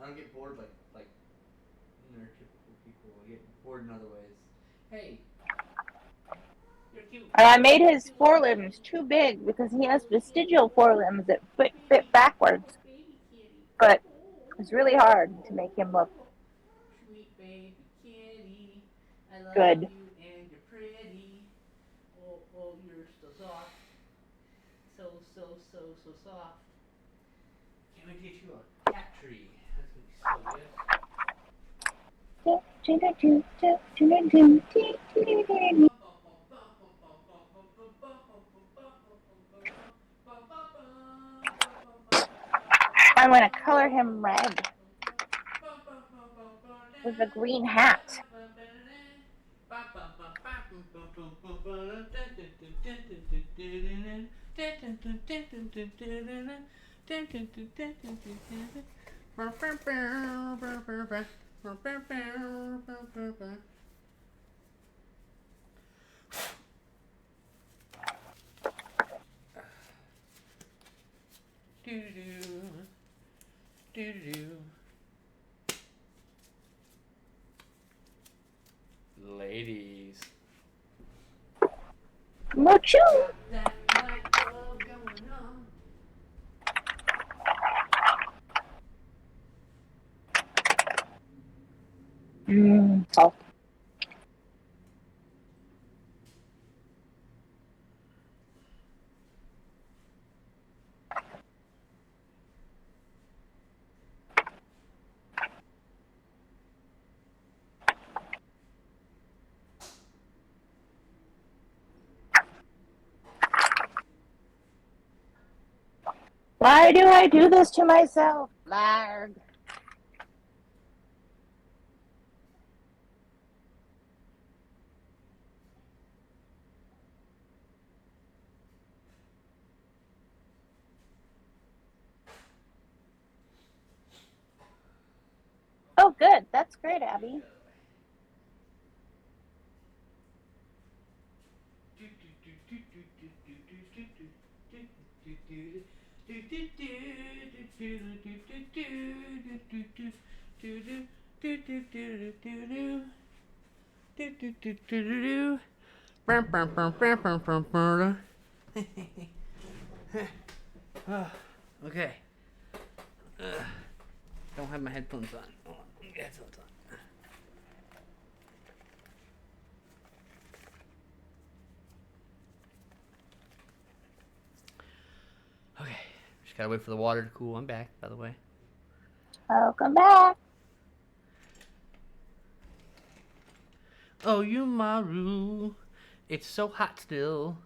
I don't get bored like neurotypical people. I get bored in other ways. Hey, you're cute. And I made his forelimbs too big because he has vestigial forelimbs that fit backwards. But it's really hard to make him look Sweet baby kitty, I love good. you and you're pretty. Oh, you're so soft. So soft. Can't wait to get you a cat tree. That's gonna be so good. I'm going to color him red with a green hat. Ladies. Mochu! Salt. Why do I do this to myself? Larg. Oh, good. That's great, Abby. Okay. Don't have my headphones on. Hold on. Let me get headphones on. Okay. Just gotta wait for the water to cool. I'm back, by the way. Welcome back. Oh, Yumaru. It's so hot still.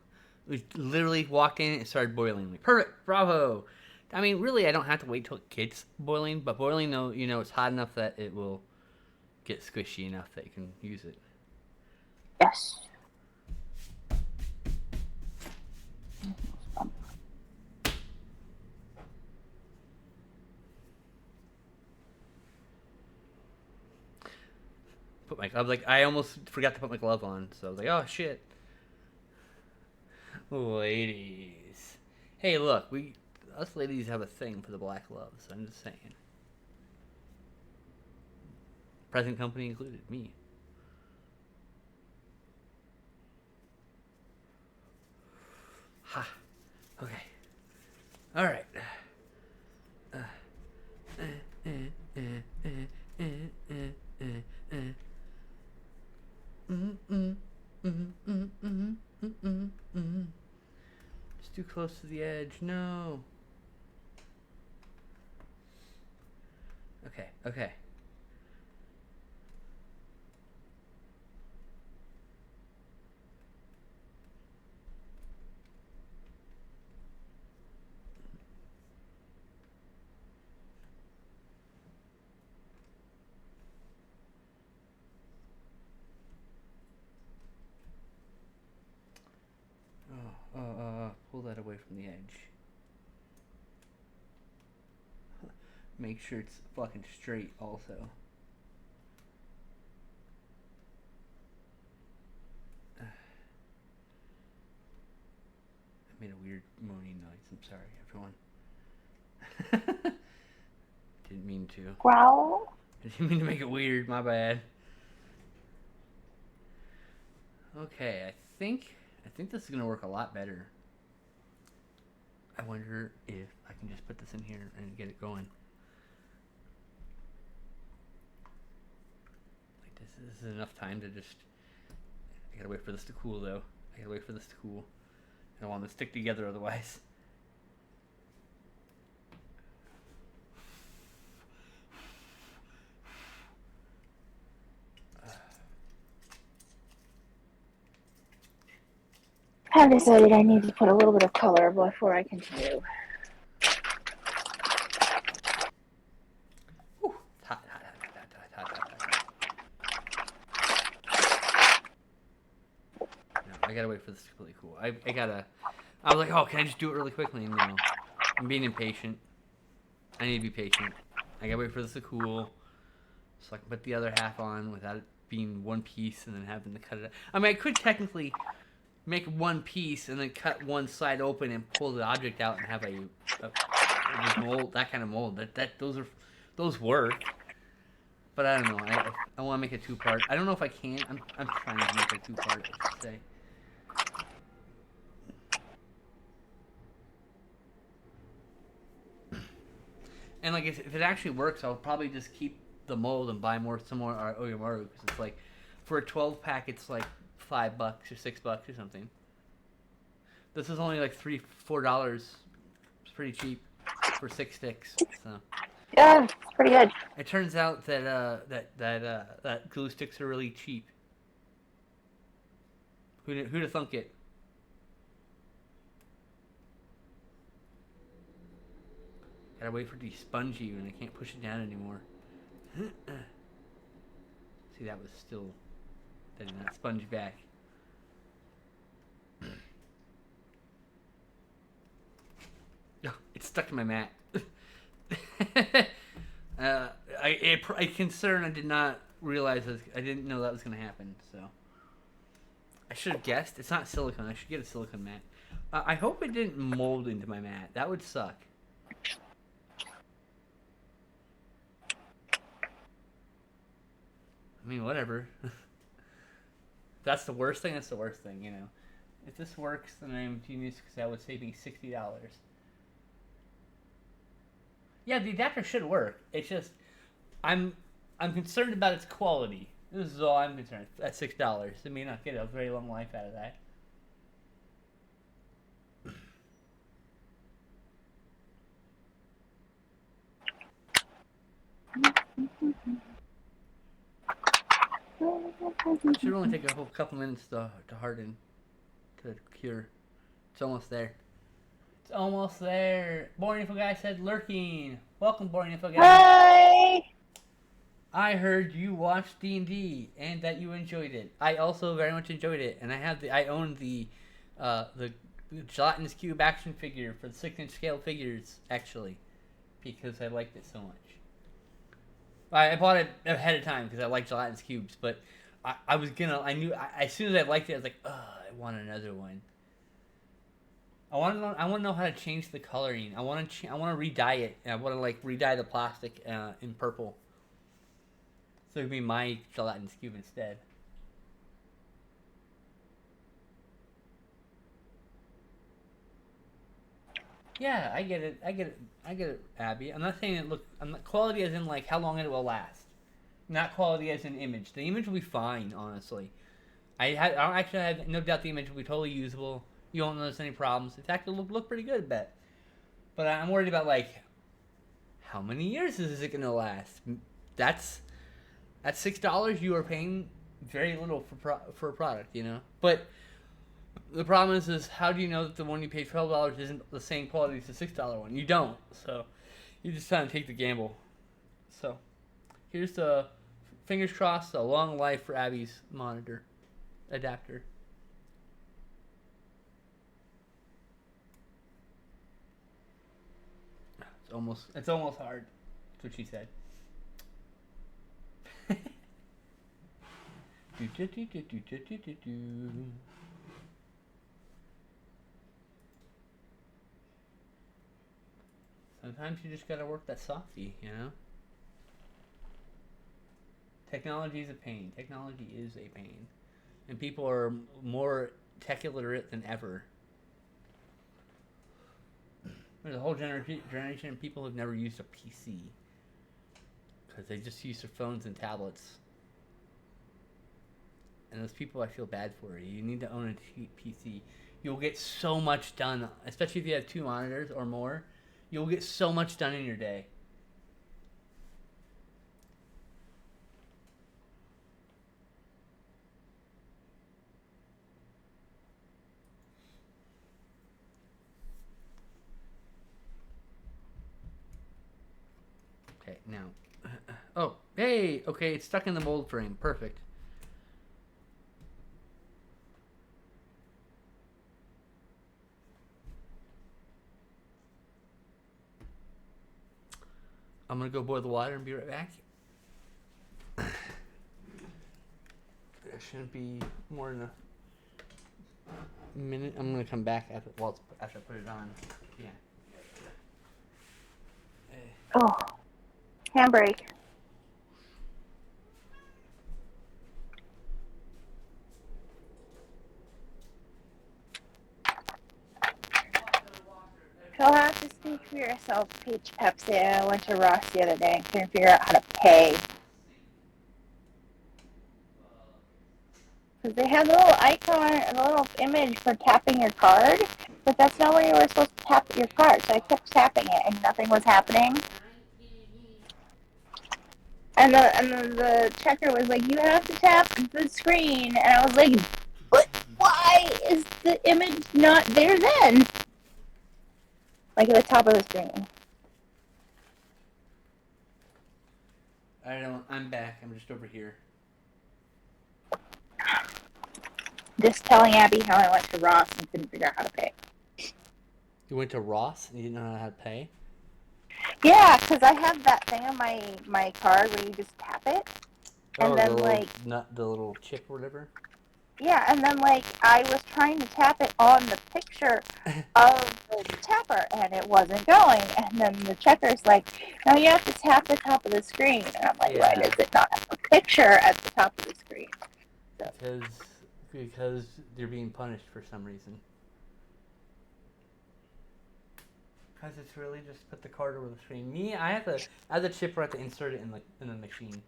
We literally walked in and it started boiling. Like, perfect. Bravo. I mean, really, I don't have to wait till it gets boiling, but boiling, though, you know, it's hot enough that it will get squishy enough that you can use it. Yes. Put my glove, like, I almost forgot to put my glove on, so I was like, oh, shit. Ladies. Hey, look, us ladies have a thing for the black gloves. I'm just saying. Present company included, me. Ha. Okay. All right. It's too close to the edge. No. Okay. Okay. Pull that away from the edge. Make sure it's fucking straight also. I made a weird moaning noise. I'm sorry, everyone. Didn't mean to. Growl. I didn't mean to make it weird. My bad. Okay, I think this is gonna work a lot better. I wonder if I can just put this in here and get it going. Like this is enough time to just. I gotta wait for this to cool though. I gotta wait for this to cool. I don't want them to stick together otherwise. I've decided I need to put a little bit of color before I continue. Whew. Hot, hot, hot, hot, hot, hot. No, I gotta wait for this to completely cool. I was like, oh, can I just do it really quickly? No. I'm being impatient. I need to be patient. I gotta wait for this to cool so I can put the other half on without it being one piece and then having to cut it out. I mean, I could technically make one piece and then cut one side open and pull the object out and have a mold, that kind of mold. Those work. But I don't know. I want to make a two-part. I don't know if I can. I'm trying to make a two-part. I should say. And like if it actually works, I'll probably just keep the mold and buy some more Oyamaru because it's like for a 12-pack, it's like $5 or $6 or something. This is only like $3-4. It's pretty cheap for 6 sticks. So. Yeah, it's pretty good. It turns out that that glue sticks are really cheap. Who'd have thunk it? Gotta wait for it to be spongy and I can't push it down anymore. See, that was still... That did not sponge back. Oh, it's stuck to my mat. I concerned I did not realize I didn't know that was going to happen, so... I should have guessed. It's not silicone. I should get a silicone mat. I hope it didn't mold into my mat. That would suck. I mean, whatever. That's the worst thing. That's the worst thing, you know. If this works, then I'm genius because I was saving $60. Yeah, the adapter should work. It's just I'm concerned about its quality. This is all I'm concerned. At $6, it may not get a very long life out of that. It should only take a whole couple minutes to harden, to cure. It's almost there. It's almost there. Boring Info Guy said lurking. Welcome, Boring Info Guy. Hi! I heard you watched D&D and that you enjoyed it. I also very much enjoyed it, and I own the Gelatinous Cube action figure for the 6-inch scale figures, actually, because I liked it so much. I bought it ahead of time because I like Gelatinous Cubes, but as soon as I liked it, I was like, ugh, I want another one. I want to know how to change the coloring. I want to re-dye it, and I want to re-dye the plastic in purple. So it'd be my Gelatinous Cube instead. Yeah, I get it, Abby. I'm not saying I'm not quality as in how long it will last. Not quality as in image. The image will be fine, honestly. I actually have no doubt the image will be totally usable. You won't notice any problems. In fact, it'll look pretty good, I bet. But I'm worried about how many years is it gonna last? That's at $6. You are paying very little for a product, you know. But the problem is how do you know that the one you paid $12 isn't the same quality as the $6 one? You don't. So you just kind of take the gamble. So here's the fingers crossed, a long life for Abby's monitor adapter. It's almost hard. That's what she said. Sometimes you just gotta work that softy, you know? Technology is a pain. Technology is a pain. And people are more tech illiterate than ever. There's a whole generation of people who've never used a PC. Because they just use their phones and tablets. And those people I feel bad for. You need to own a PC. You'll get so much done, especially if you have 2 monitors or more. You'll get so much done in your day. Okay, now. Oh, hey! Okay, it's stuck in the mold frame. Perfect. I'm gonna go boil the water and be right back. It shouldn't be more than a minute. I'm gonna come back after I put it on. Yeah. Oh, handbrake. You'll have to speak for yourself, Peach Pepsi. I went to Ross the other day and couldn't figure out how to pay. Because they had the little icon, the little image for tapping your card, but that's not where you were supposed to tap your card. So I kept tapping it and nothing was happening. And the checker was like, you have to tap the screen. And I was like, but why is the image not there then? Like at the top of the screen. I don't. I'm back. I'm just over here. Just telling Abby how I went to Ross and couldn't figure out how to pay. You went to Ross and you didn't know how to pay? Yeah, because I have that thing on my card where you just tap it, and then the little chip or whatever. Yeah, and then I was trying to tap it on the picture of the tapper, and it wasn't going. And then the checker's like, "No, you have to tap the top of the screen." And I'm like, "Why does it not have a picture at the top of the screen?" So. Because you're being punished for some reason. Because it's really just put the card over the screen. Me, I have the chip where I have to insert it in the machine.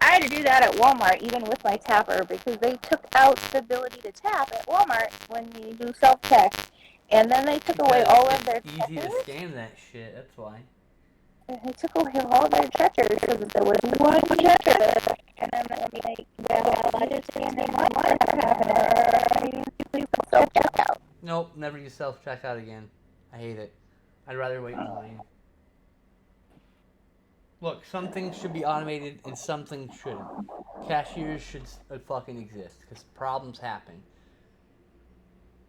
I had to do that at Walmart, even with my tapper, because they took out the ability to tap at Walmart when you do self-check. And then they took away all of their checkers. It's easy to scam that shit, that's why. They took away all their checkers because there was one checker. And then they'll be like, well, I just didn't want to happen. I do self-checkout. Nope, never use self-checkout again. I hate it. I'd rather wait in line. Look, some things should be automated and some things shouldn't. Cashiers should fucking exist because problems happen.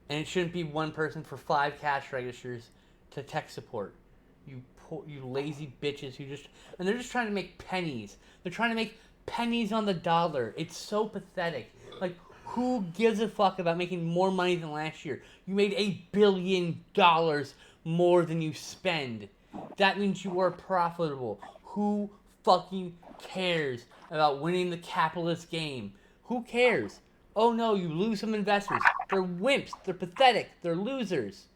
And it shouldn't be one person for 5 cash registers to tech support. You lazy bitches and they're just trying to make pennies. They're trying to make pennies on the dollar. It's so pathetic. Like, who gives a fuck about making more money than last year? You made $1 billion more than you spend. That means you are profitable. Who fucking cares about winning the capitalist game? Who cares? Oh no, you lose some investors. They're wimps. They're pathetic. They're losers.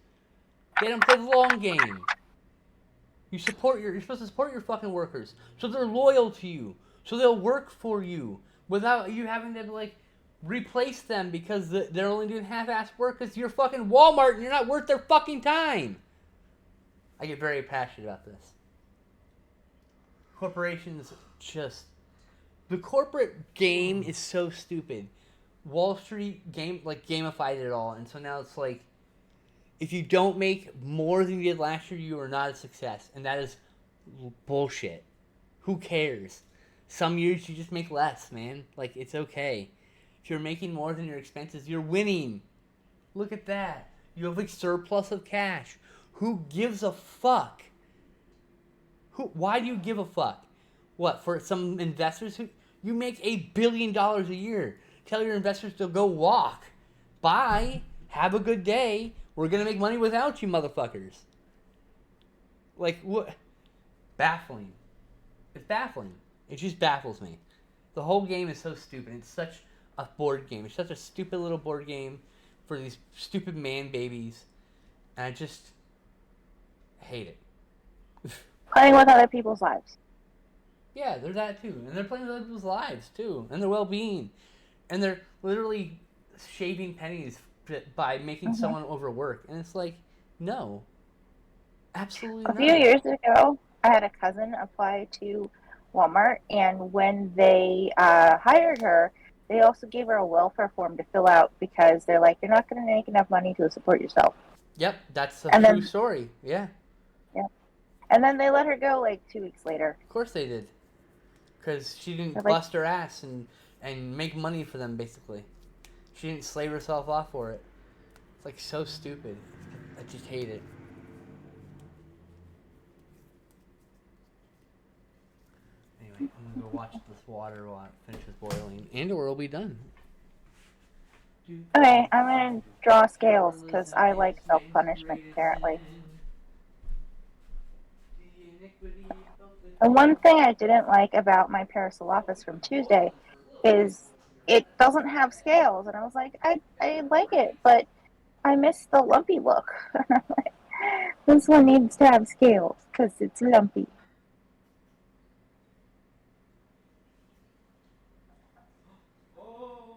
They don't play the long game. You're supposed to support your fucking workers, so they're loyal to you, so they'll work for you without you having to replace them because they're only doing half-ass work because you're fucking Walmart and you're not worth their fucking time. I get very passionate about this. Corporations the corporate game is so stupid. Wall Street gamified it all, and so now it's like, if you don't make more than you did last year, you are not a success, and that is bullshit. Who cares? Some years you just make less, man. Like, it's okay. If you're making more than your expenses, you're winning. Look at that. You have a surplus of cash. Who gives a fuck? Why do you give a fuck? What, for some investors who you make $1 billion a year? Tell your investors to go walk. Bye. Have a good day. We're gonna make money without you, motherfuckers. Like, what? Baffling. It's baffling. It just baffles me. The whole game is so stupid. It's such a board game. It's such a stupid little board game for these stupid man babies. And I just hate it. Playing with other people's lives. Yeah, they're that too. And they're playing with other people's lives too. And their well-being. And they're literally shaving pennies by making someone overwork. And it's like, no. Absolutely not. A few years ago, I had a cousin apply to Walmart, and when they hired her, they also gave her a welfare form to fill out because they're like, you're not going to make enough money to support yourself. Yep, that's a true story. Yeah. Yeah. And then they let her go 2 weeks later. Of course they did. Because she didn't bust her ass and make money for them, basically. She didn't slave herself off for it. It's so stupid. I just hate it. Anyway, I'm going to go watch this water while it finishes boiling. And we'll be done. Okay, I'm going to draw scales because I like self-punishment, apparently. The one thing I didn't like about my Parasolopis from Tuesday is it doesn't have scales. And I was like, I like it, but I miss the lumpy look. This one needs to have scales because it's lumpy. Oh!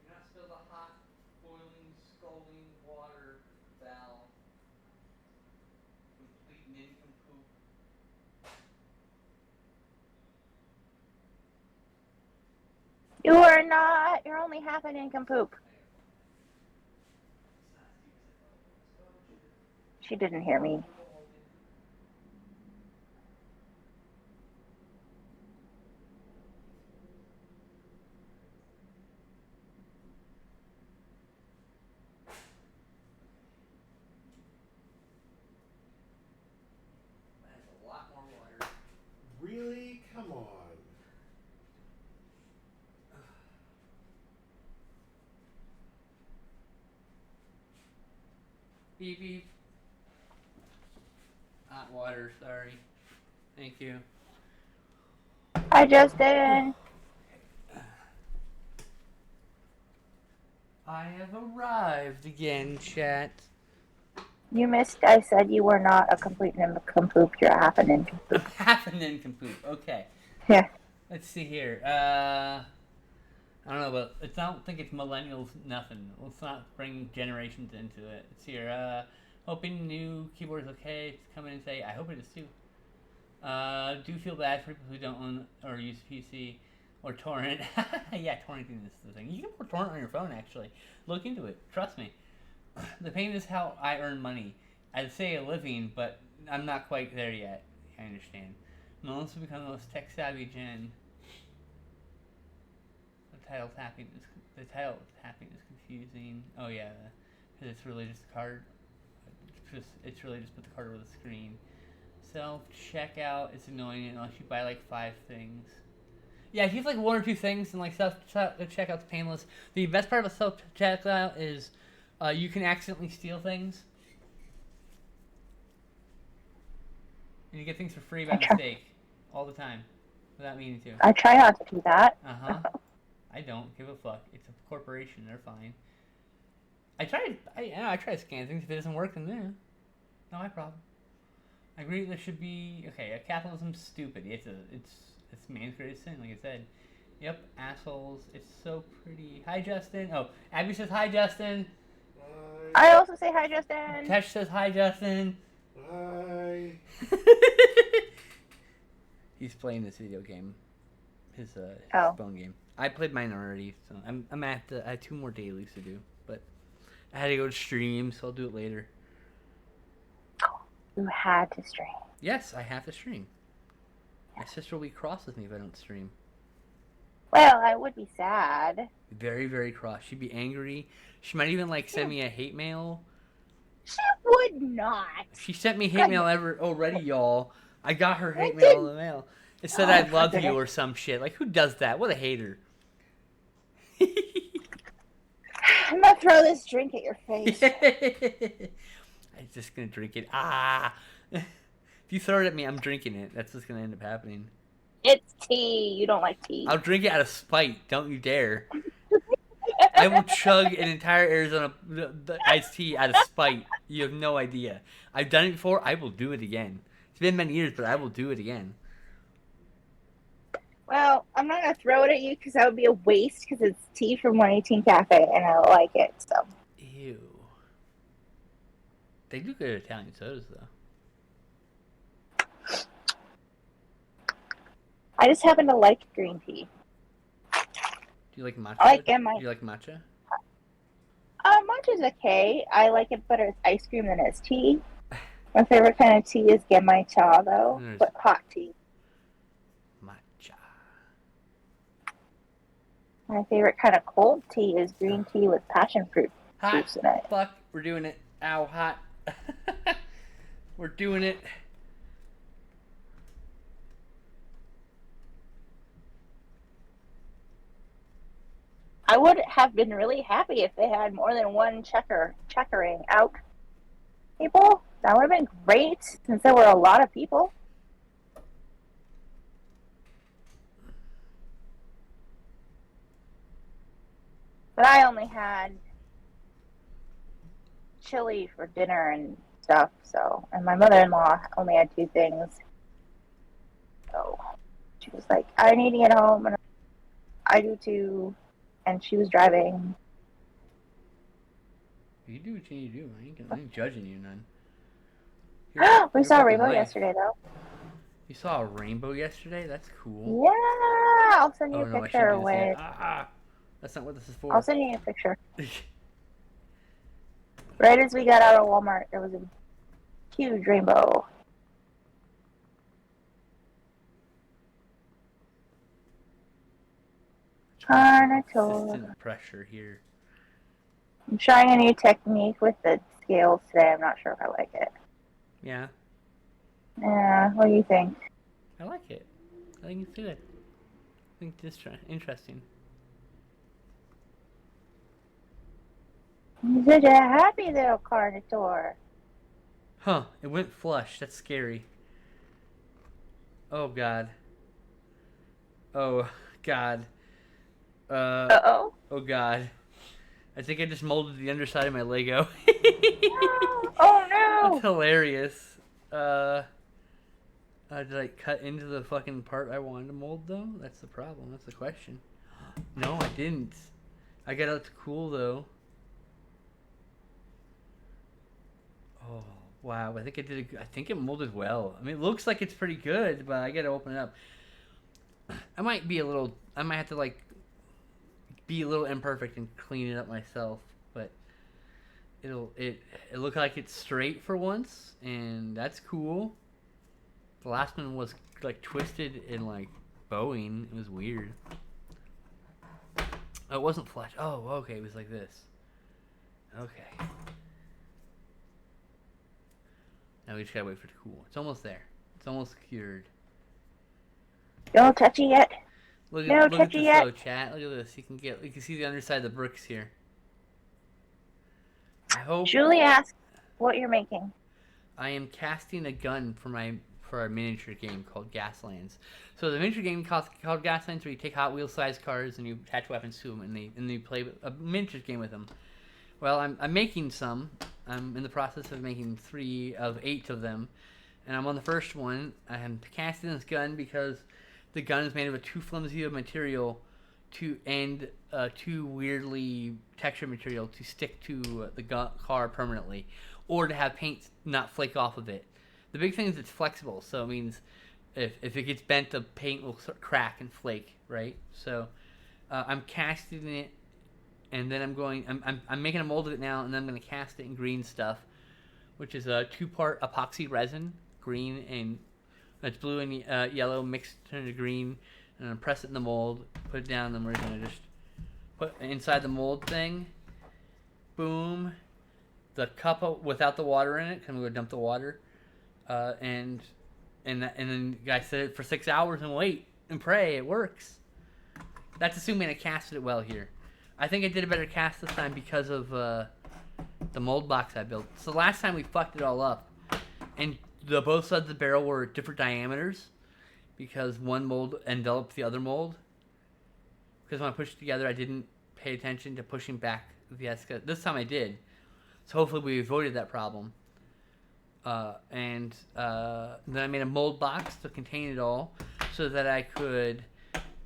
You're not still the hot, boiling, scalding water, Val. Complete nincompoop. You are not. You're only half an nincompoop. She didn't hear me. Beep beep. Hot water, sorry. Thank you. Hi, Justin. I have arrived again, chat. You missed. I said you were not a complete nincompoop. You're a half a nincompoop. I'm half a nincompoop. Okay. Yeah. Let's see here. I don't know, but I don't think it's millennials. Nothing. Let's not bring generations into it. It's here. Hoping new keyboard is okay. It's come in and say, I hope it is too. Do feel bad for people who don't own or use PC or torrent. Yeah, torrenting is the thing. You can put torrent on your phone, actually. Look into it. Trust me. The pain is how I earn money. I'd say a living, but I'm not quite there yet. I understand. Millennials will become the most tech-savvy gen. The title tapping is confusing. Oh yeah, because it's really just a card. It's really just put the card over the screen. Self checkout is annoying unless you buy like 5 things. Yeah, if you have like 1 or 2 things and like self checkout's painless. The best part of a self checkout is you can accidentally steal things. And you get things for free by mistake all the time without meaning to. I try not to do that. I don't give a fuck. It's a corporation. They're fine. I try to scan things. If it doesn't work, then yeah, not my problem. I agree there should be capitalism's stupid. It's man's greatest sin, like I said. Yep, assholes. It's so pretty. Hi, Justin. Oh, Abby says hi, Justin. I also say hi, Justin. Tesh says hi, Justin. Hi. He's playing this video game. His phone game. I played mine already, so I'm at I have 2 more dailies to do, but I had to go to stream, so I'll do it later. You had to stream. Yes, I have to stream. My sister will be cross with me if I don't stream. Well, I would be sad. Very, very cross. She'd be angry. She might even send me a hate mail. She would not. She sent me hate mail already, y'all. I got her hate mail in the mail. It said I love you or some shit. Like, who does that? What a hater. I'm gonna throw this drink at your face. I'm just gonna drink it. Ah! If you throw it at me, I'm drinking it. That's what's gonna end up happening. It's tea. You don't like tea. I'll drink it out of spite. Don't you dare. I will chug an entire Arizona iced tea out of spite. You have no idea. I've done it before. I will do it again. It's been many years, but I will do it again. Well, I'm not going to throw it at you because that would be a waste because it's tea from 118 Cafe and I like it. So. Ew. They do good Italian sodas, though. I just happen to like green tea. Do you like matcha? I like Do you like matcha? Matcha's okay. I like it better as ice cream than as tea. My favorite kind of tea is genmai cha, though, but hot tea. Matcha. My favorite kind of cold tea is green tea with passion fruit juice in it. Fuck, we're doing it. Ow, hot. We're doing it. I would have been really happy if they had more than one checkering out people. That would have been great since there were a lot of people. But I only had chili for dinner and stuff, and my mother-in-law only had 2 things. So she was like, I need to get home, and I do too. And she was driving. You do what you need to do. I ain't judging you none. We saw a rainbow yesterday, though. You saw a rainbow yesterday? That's cool. Yeah, I'll send you a picture with. That's not what this is for. I'll send you a picture. Right as we got out of Walmart, there was a huge rainbow. Consistent pressure here. I'm trying a new technique with the scales today. I'm not sure if I like it. Yeah. Yeah, what do you think? I like it. I think it's good. I think it's interesting. You're such a happy little Carnotaur. Huh, it went flush. That's scary. Oh, God. Oh, God. Uh, Uh-oh. oh, God. I think I just molded the underside of my Lego. Oh That's no! hilarious. Uh, did I cut into the fucking part I wanted to mold, though? That's the problem. That's the question. No, I didn't. I got it to cool, though. Oh, wow. I think I did. I think it molded well. I mean, it looks like it's pretty good, but I gotta open it up. I might be a little. I might have to like be a little imperfect and clean it up myself, but it looked like it's straight for once, and that's cool. The last one was like twisted and like bowing. It was weird. Oh, it wasn't flush. Oh, okay. It was like this. Okay. Now we just gotta wait for it to cool. It's almost there. It's almost cured. Don't touch it yet. Look No, at touch it this yet. though, chat. Look at this. You can see the underside of the bricks here. I hope Julie asked what you're making. I am casting a gun for our miniature game called Gaslands. So the miniature game called Gaslands, where you take Hot Wheels sized cars and you attach weapons to them, and you play a miniature game with them. Well, I'm making some. I'm in the process of making 3 of 8 of them, and I'm on the first one. I'm casting this gun because the gun is made of a too flimsy of material and too weirdly textured material to stick to the car permanently, or to have paint not flake off of it. The big thing is it's flexible, so it means if it gets bent, the paint will crack and flake, right? So I'm casting it, and then I'm making a mold of it now, and then I'm going to cast it in green stuff, which is a 2-part epoxy resin, green and it's blue and yellow mixed into green, and I'm press it in the mold, put it down, and then we're gonna just put inside the mold thing. Boom, the cup without the water in it. 'Cause I'm gonna dump the water, and then I set it for 6 hours and wait and pray it works. That's assuming I casted it well here. I think I did a better cast this time because of the mold box I built. So last time we fucked it all up, and both sides of the barrel were different diameters because one mold enveloped the other mold. Because when I pushed it together, I didn't pay attention to pushing back the esca. This time I did, so hopefully we avoided that problem. And then I made a mold box to contain it all, so that I could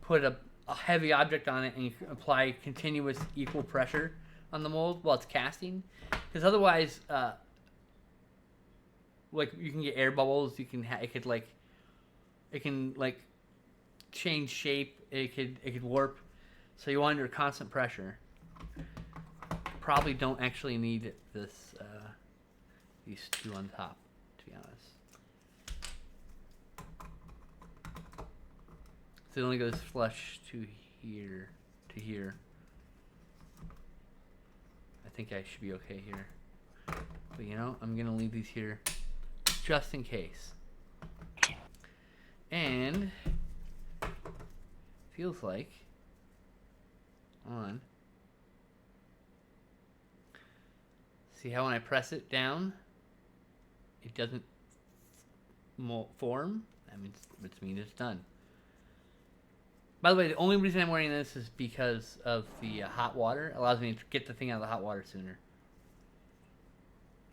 put a heavy object on it and apply continuous equal pressure on the mold while it's casting. Because otherwise, like you can get air bubbles. You can it can change shape. It could warp. So you want under constant pressure. Probably don't actually need these 2 on top, to be honest. So it only goes flush to here to here. I think I should be okay here. But I'm gonna leave these here just in case. And feels like see how when I press it down it doesn't form? That means it's done. By the way, the only reason I'm wearing this is because of the hot water. It allows me to get the thing out of the hot water sooner.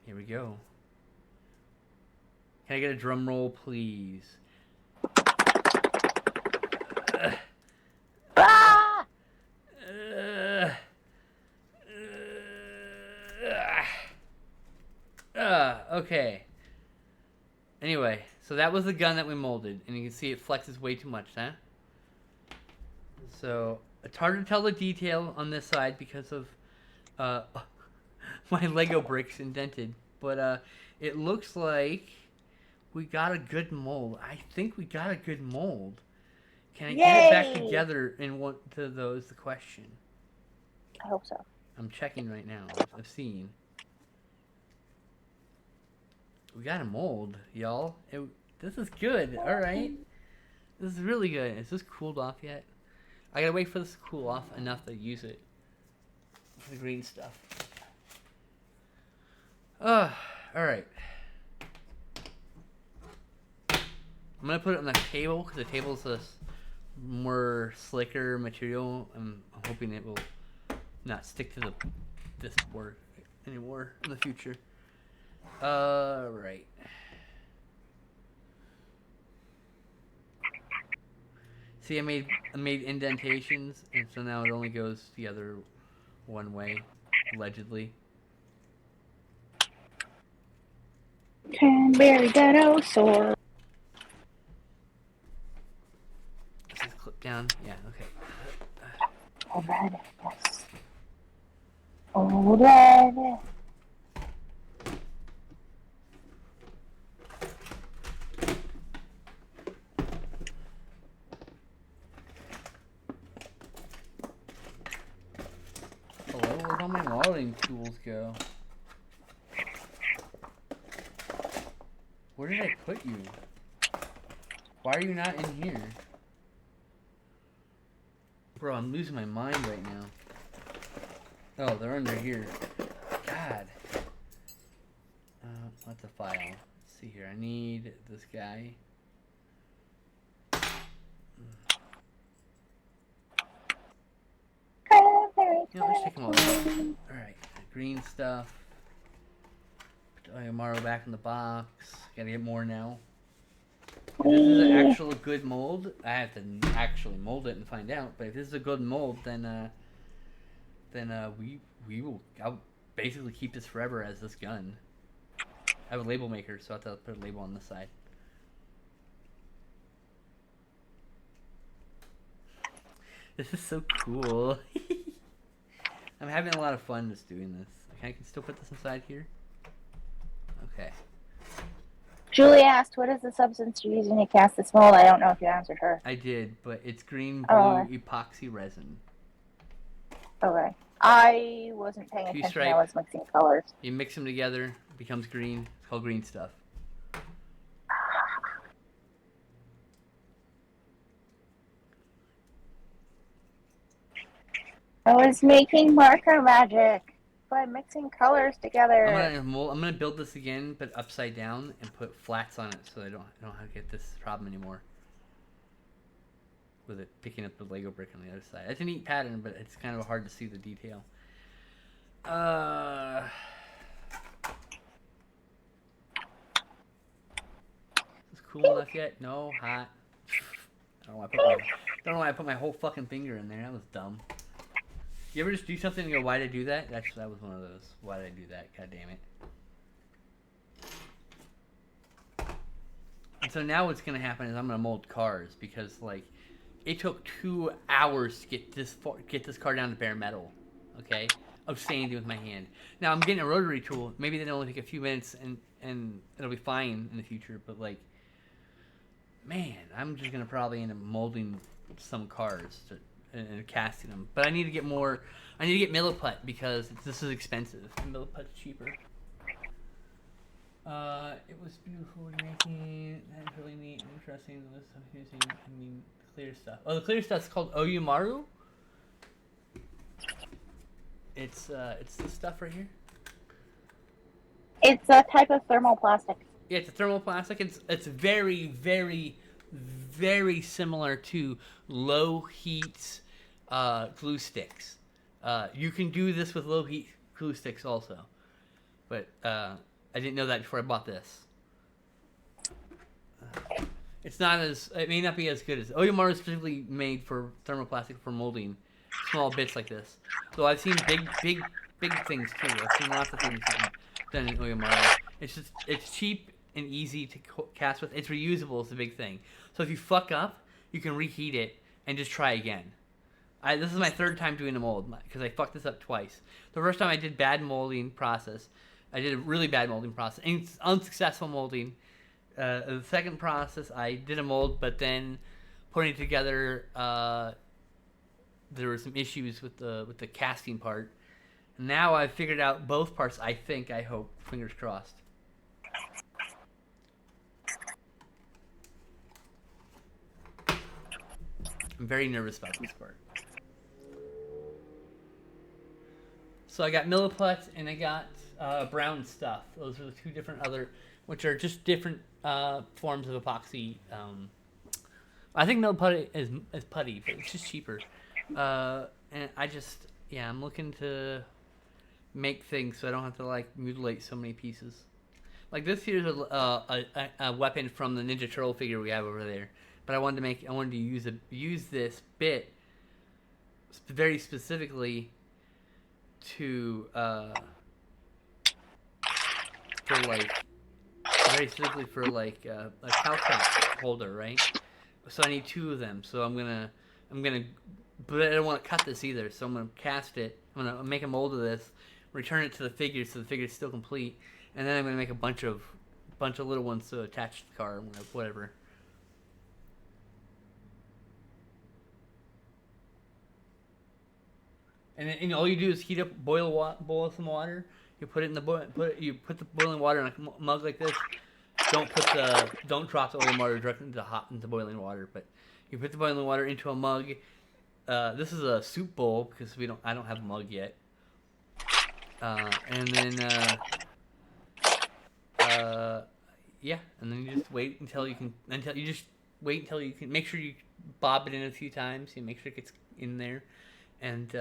Here we go. Can I get a drum roll, please? Ah! Okay. Anyway, so that was the gun that we molded, and you can see it flexes way too much, huh? So it's hard to tell the detail on this side because of my Lego bricks indented, but it looks like we got a good mold. I think we got a good mold. Can I get it back together in one to those? The question. I hope so. I'm checking right now. I've seen. We got a mold, y'all. This is good. All right. This is really good. Is this cooled off yet? I gotta wait for this to cool off enough to use it for the green stuff. All right. I'm gonna put it on the table because the table's a more slicker material. I'm hoping it will not stick to this board anymore in the future. Right. See, I made indentations, and so now it only goes the other one way, allegedly. Cranberry dinosaur. Is this clip down? Yeah. Okay. Alright, yes. Alright. Hello, where'd all my modeling tools go? Where did I put you? Why are you not in here? Bro, I'm losing my mind right now. Oh, they're under here. God. What's the file? Let's see here. I need this guy. Yeah, let's take them all out. Alright, green stuff. Put Oyamaru back in the box. Gotta get more now. If this is an actual good mold, I have to actually mold it and find out. But if this is a good mold, then we will. I'll basically keep this forever as this gun. I have a label maker, so I have to put a label on this side. This is so cool. I'm having a lot of fun just doing this. I can still put this inside here. Okay. Julie asked, what is the substance you're using to cast this mold? I don't know if you answered her. I did, but it's green blue epoxy resin. Okay. I wasn't paying attention. Stripe. I was mixing colors. You mix them together, it becomes green. It's called green stuff. I was making marker magic by mixing colors together. I'm gonna build this again, but upside down and put flats on it, so I don't have to get this problem anymore. With it picking up the Lego brick on the other side. It's a neat pattern, but it's kind of hard to see the detail. Is this cool enough yet? No, hot. I don't know why I put my whole fucking finger in there. That was dumb. You ever just do something and go, why did I do that? That was one of those. Why did I do that? God damn it. And so now what's going to happen is I'm going to mold cars because, like, it took 2 hours to get this car down to bare metal, okay, of sanding with my hand. Now I'm getting a rotary tool. Maybe that'll only take a few minutes and it'll be fine in the future. But, like, man, I'm just going to probably end up molding some cars and casting them. But I need to get more. I need to get Milliput because this is expensive. Milliput's cheaper. It was beautiful making. That's really neat and interesting. The list of using, clear stuff. Oh, the clear stuff's called Oyumaru. It's this stuff right here. It's a type of thermoplastic. Yeah, it's a thermoplastic. It's very, very, very similar to low heat glue sticks. You can do this with low heat glue sticks also, but I didn't know that before I bought this. It may not be as good as Oyumaru is specifically made for thermoplastic for molding small bits like this. So I've seen big things too. I've seen lots of things done in Oyumaru. It's cheap and easy to cast with. It's reusable is the big thing. So if you fuck up, you can reheat it and just try again. This is my third time doing a mold because I fucked this up twice. The first time I did bad molding process. I did a really bad molding process. And it's unsuccessful molding. The second process, I did a mold, but then putting it together, there were some issues with the casting part. Now I've figured out both parts. I hope, fingers crossed. I'm very nervous about this part. So I got Milliput and I got brown stuff. Those are the two different other, which are just different forms of epoxy. I think Milliput is putty, but it's just cheaper. And I just, yeah, I'm looking to make things so I don't have to like mutilate so many pieces. Like this here's a weapon from the Ninja Turtle figure we have over there, but I wanted to use this bit very specifically to for like very specifically for like a Caltrop holder, right? So I need two of them. So I'm gonna, but I don't want to cut this either. So I'm gonna cast it. I'm gonna make a mold of this, return it to the figure so the figure's still complete, and then I'm gonna make a bunch of little ones to attach to the car, whatever. And all you do is boil some water. You put it in the you put the boiling water in a mug like this. Don't drop the oil water directly into boiling water, but you put the boiling water into a mug. This is a soup bowl because I don't have a mug yet. And then yeah, and then you just wait until you can make sure you bob it in a few times. You make sure it gets in there. And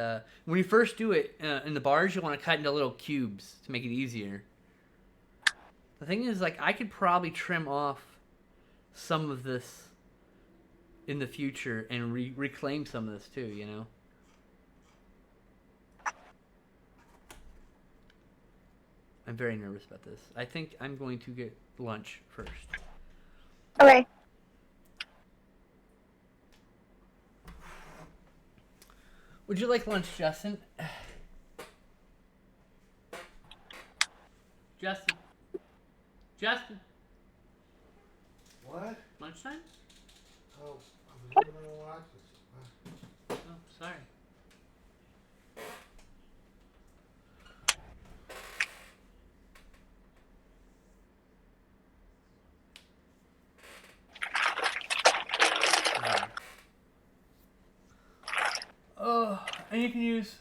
when you first do it in the bars, you want to cut into little cubes to make it easier. The thing is, like, I could probably trim off some of this in the future and reclaim some of this too, you know? I'm very nervous about this. I think I'm going to get lunch first. Okay. Would you like lunch, Justin? Justin? Justin? What? Lunchtime? Oh, I was gonna watch this. Oh, sorry. Oh, and you can use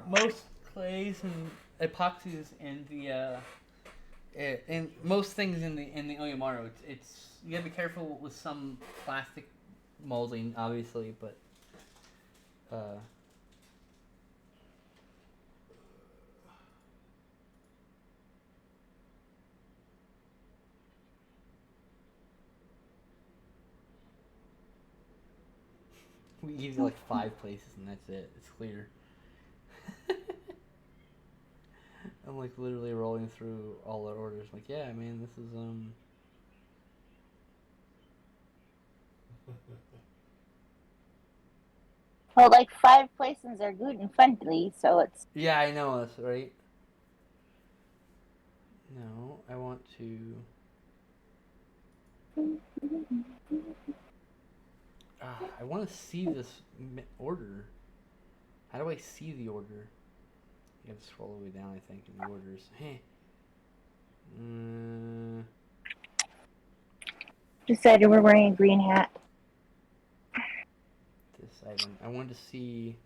most clays and epoxies in the in most things in the Oyamaru. It's you gotta be careful with some plastic molding, obviously, but we use like 5 places and that's it. It's clear. I'm like literally rolling through all our orders. Like, yeah, I mean, this is Well, like 5 places are gluten friendly, so it's. Yeah, I know this, right? No, I want to. I want to see this order. How do I see the order? You have to scroll all the way down, I think, in the orders. Hey. Decided we're wearing a green hat. This item. I wanted to see.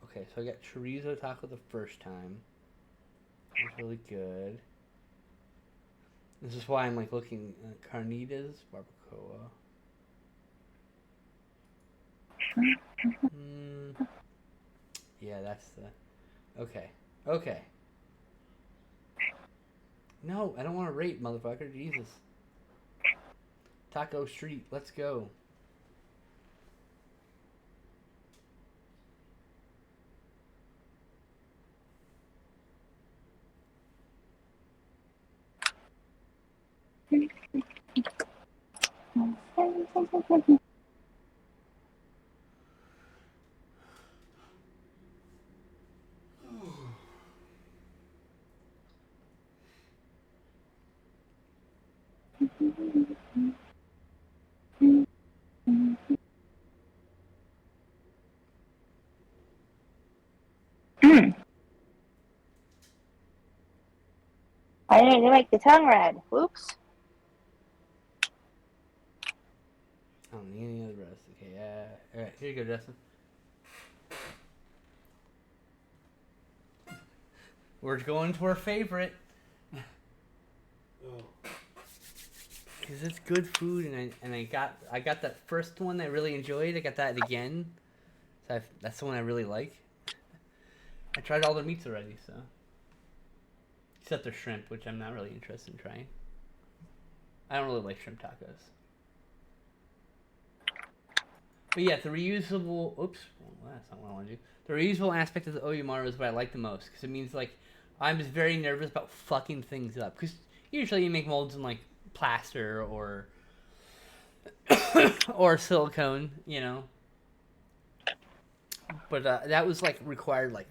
Okay, so I got chorizo taco the first time. It was really good. This is why I'm like looking at carnitas, barbacoa. Yeah, that's the. Okay. Okay. No, I don't want to rate, motherfucker. Jesus. Taco Street, let's go. I need to make the tongue red. Whoops. I don't need any other rest. Okay, all right, here you go, Justin. We're going to our favorite. Oh, Cause it's good food, and I got that first one I really enjoyed. I got that again, so that's the one I really like. I tried all the meats already, so except the shrimp, which I'm not really interested in trying. I don't really like shrimp tacos. But yeah, the reusable. Oops, well, that's not what I want to do. The reusable aspect of the Oyumaru is what I like the most because it means like I'm just very nervous about fucking things up. Because usually you make molds in like plaster or or silicone, you know. But that was like required like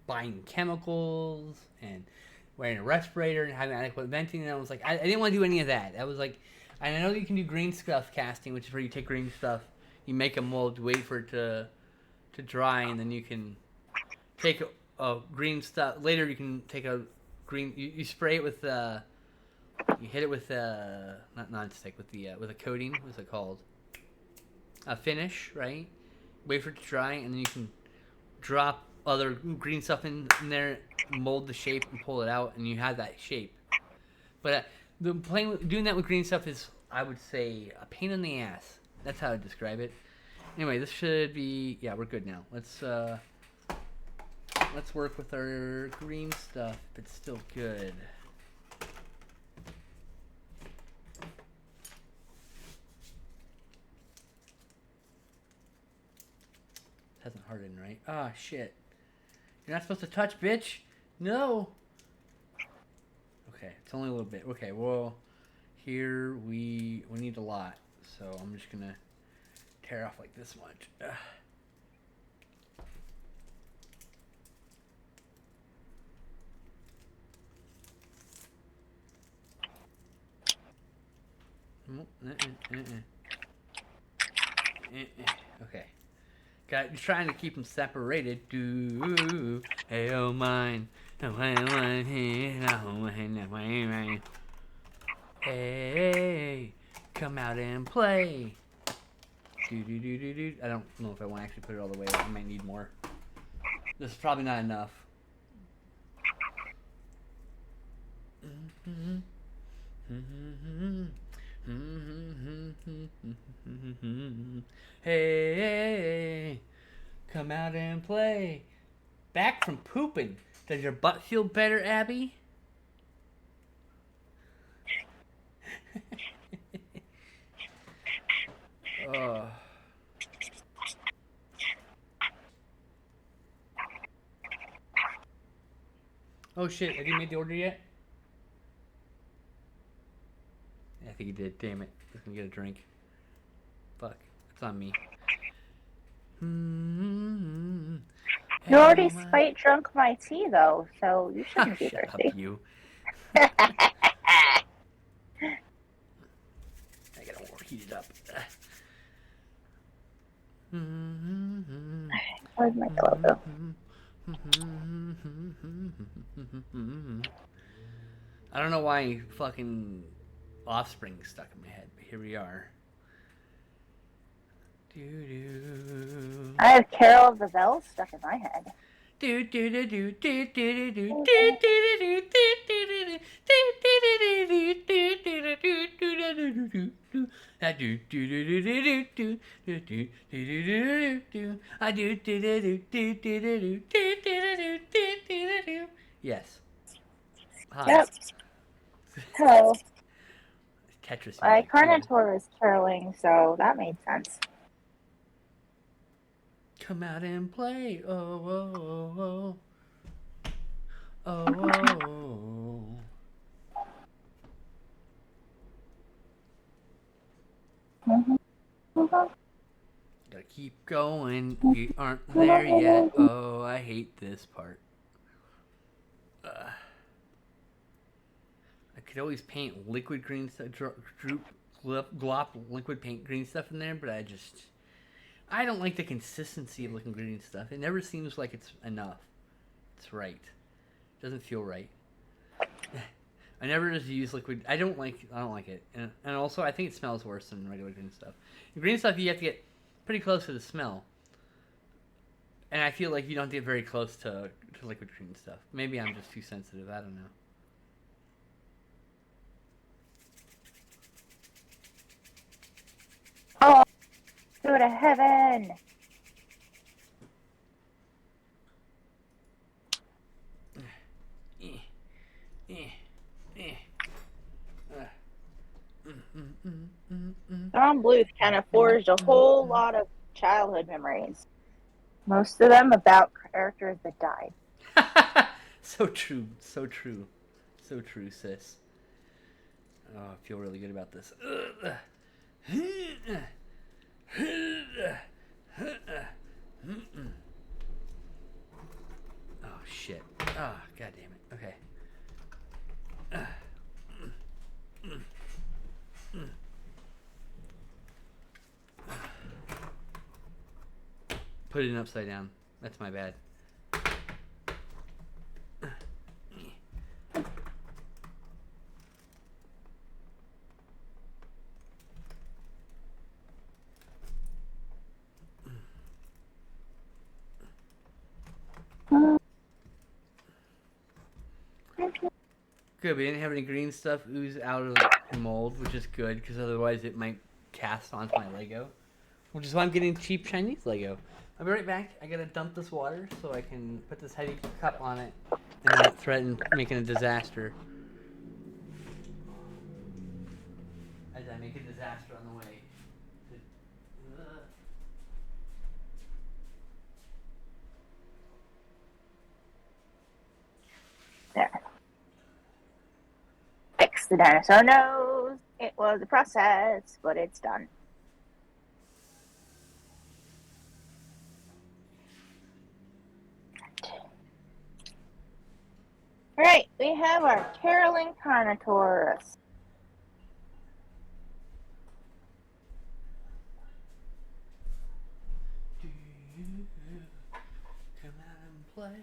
buying chemicals and wearing a respirator and having adequate venting. And I was like, I didn't want to do any of that. That was like, and I know that you can do green stuff casting, which is where you take green stuff, you make a mold, wait for it to dry, and then you can take a green stuff. Later, you can take a green. You spray it with you hit it with not non-stick with a coating. What's it called? A finish, right? Wait for it to dry, and then you can drop other green stuff in there, mold the shape, and pull it out, and you have that shape. But doing that with green stuff is, I would say, a pain in the ass. That's how I describe it. Anyway, this should be, yeah, we're good now. Let's work with our green stuff if it's still good. It hasn't hardened, right? Ah, shit. You're not supposed to touch, bitch. No. Okay, it's only a little bit. Okay, well, here we need a lot, so I'm just gonna tear off like this much. Ugh. Okay. You're trying to keep them separated. Do hey oh mine. Hey, come out and play. Do. I don't know if I want to actually put it all the way. I might need more. This is probably not enough. Hey, come out and play. Back from pooping. Does your butt feel better, Abby? Oh shit, have you made the order yet? I think he did. Damn it. He's gonna get a drink. Fuck. It's on me. You already spite drunk my tea, though, so you shouldn't be Shut thirsty. up, you. I gotta heat it up. Where's my logo? I don't know why fucking Offspring stuck in my head, but here we are. I have Carol of the Bells stuck in my head. Yes. Hi. Yep. Hello. Tetris. My Carnotaur is caroling, so that made sense. Come out and play. Oh, oh, oh, oh. Oh, Mm-hmm. Gotta keep going. We aren't there yet. Oh, I hate this part. I could always paint liquid green stuff, glop liquid paint green stuff in there, but I don't like the consistency of liquid green stuff. It never seems like it's enough. It's right. It doesn't feel right. I never just use liquid. I don't like it, and also I think it smells worse than regular green stuff. In green stuff, you have to get pretty close to the smell, and I feel like you don't get very close to liquid green stuff. Maybe I'm just too sensitive. I don't know. Oh, go to heaven. Don Bluth kind of forged a whole lot of childhood memories. Most of them about characters that died. So true, so true, so true, sis. Oh, I feel really good about this. Oh shit. Oh, god damn it. Okay. Put it in upside down. That's my bad. Good, we didn't have any green stuff ooze out of the mold, which is good, because otherwise it might cast onto my Lego. Which is why I'm getting cheap Chinese Lego. I'll be right back. I gotta dump this water so I can put this heavy cup on it and not threaten making a disaster. As I make a disaster on the way. There. Fix the dinosaur nose. It was a process, but it's done. Alright, we have our Carolyn Carnotaurus. Do you come out and play?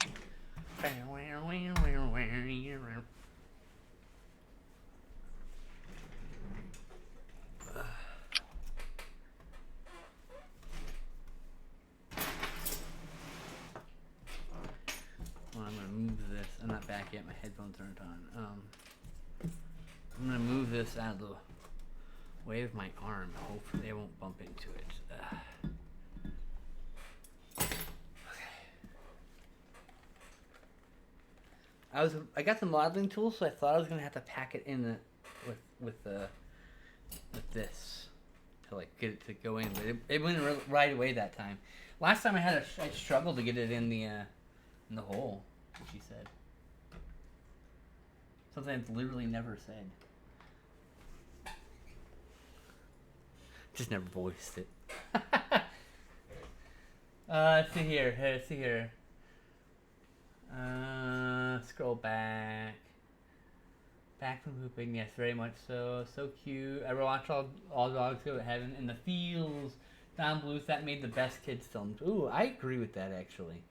Well, I'm gonna move this. I'm not back yet. My headphones aren't on. I'm gonna move this out of the way of my arm. Hopefully, they won't bump into it. I got the modeling tool, so I thought I was gonna have to pack it in the with this to like get it to go in, but it went right away that time. Last time I struggled to get it in the hole. She said something I've literally never said. Just never voiced it. Let's see here. Let's see here. Scroll back. Back from pooping, yes, very much so. So cute. I watched all dogs go to heaven in the fields. Don Bluth, that made the best kids films. Ooh, I agree with that actually.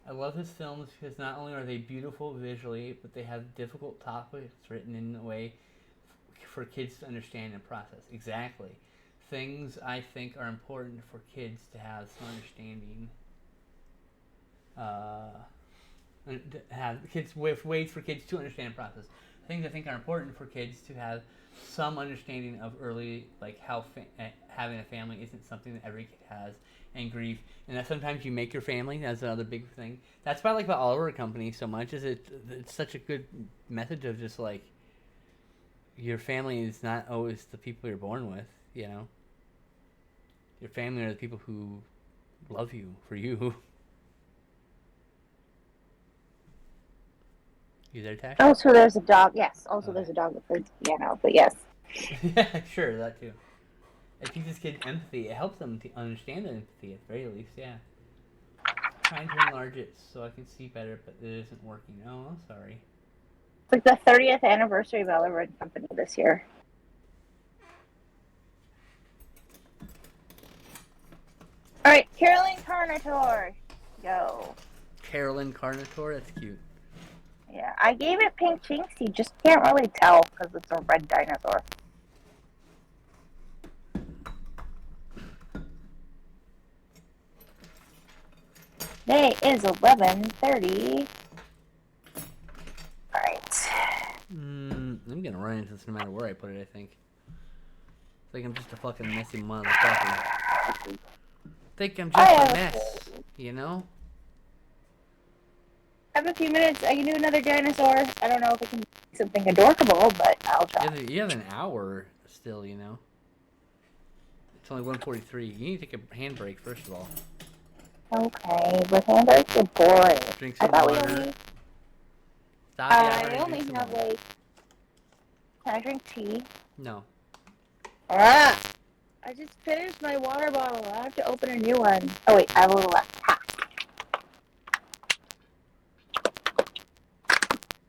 I love his films because not only are they beautiful visually, but they have difficult topics written in a way for kids to understand and process. Exactly. Things I think are important for kids to have some understanding. Have kids with ways for kids to understand and process. Things I think are important for kids to have some understanding of early, like how having a family isn't something that every kid has, and grief, and that sometimes you make your family. That's another big thing. That's why I like about Oliver Company so much. Is it's such a good message of just like your family is not always the people you're born with. You know, your family are the people who love you for you. You there, Tash? Also, there's a dog. Yes. Also, there's a dog that plays piano. But yes. Yeah, sure, that too. It teaches kids empathy. It helps them to understand empathy at the very least. Yeah. Trying to enlarge it so I can see better, but it isn't working. Oh, I'm sorry. It's like the 30th anniversary of Oliver Company this year. All right, Carolyn Carnotaur. Go. Carolyn Carnotaur. That's cute. Yeah, I gave it pink chinks. You just can't really tell because it's a red dinosaur. Today is 11:30. All right. I'm gonna run into this no matter where I put it, I think. It's like I'm just a fucking messy motherfucker. Think I'm just a mess, you know? I have a few minutes. I can do another dinosaur. I don't know if it can be something adorable, but I'll try. You have an hour still, you know? It's only 1:43. You need to take a handbrake, first of all. Okay, with hamburgers, good boy. Drink I some thought water. we only. Stop yapping I and only drink some have water. like. Can I drink tea? No. Ah! I just finished my water bottle. I have to open a new one. Oh wait, I have a little left. Ha.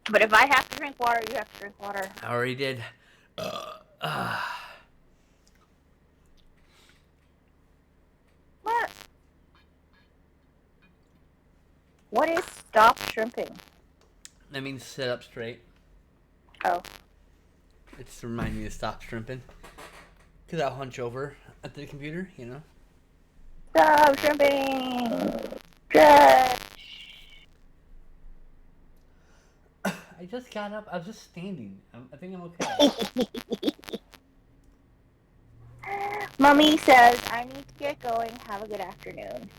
But if I have to drink water, you have to drink water. I already did. What? What is stop shrimping? That means sit up straight. Oh. It's to remind me to stop shrimping. Because I'll hunch over at the computer, you know? Stop shrimping! Stretch! I just got up. I was just standing. I think I'm okay. Mummy says, I need to get going. Have a good afternoon.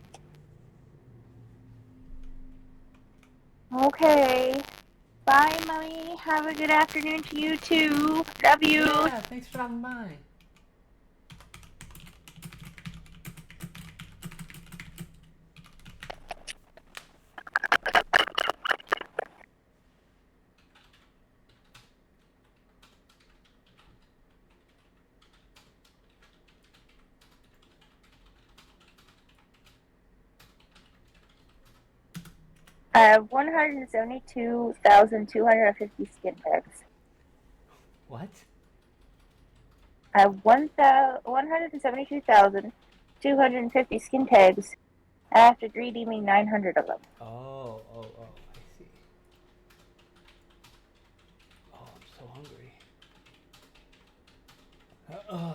Okay. Bye, Mummy. Have a good afternoon to you, too. Love you. Yeah, thanks for dropping by. I have 172,250 skin tags. What? I have 172,250 skin tags. After redeeming 900 of them. Oh, I see. Oh, I'm so hungry. I'm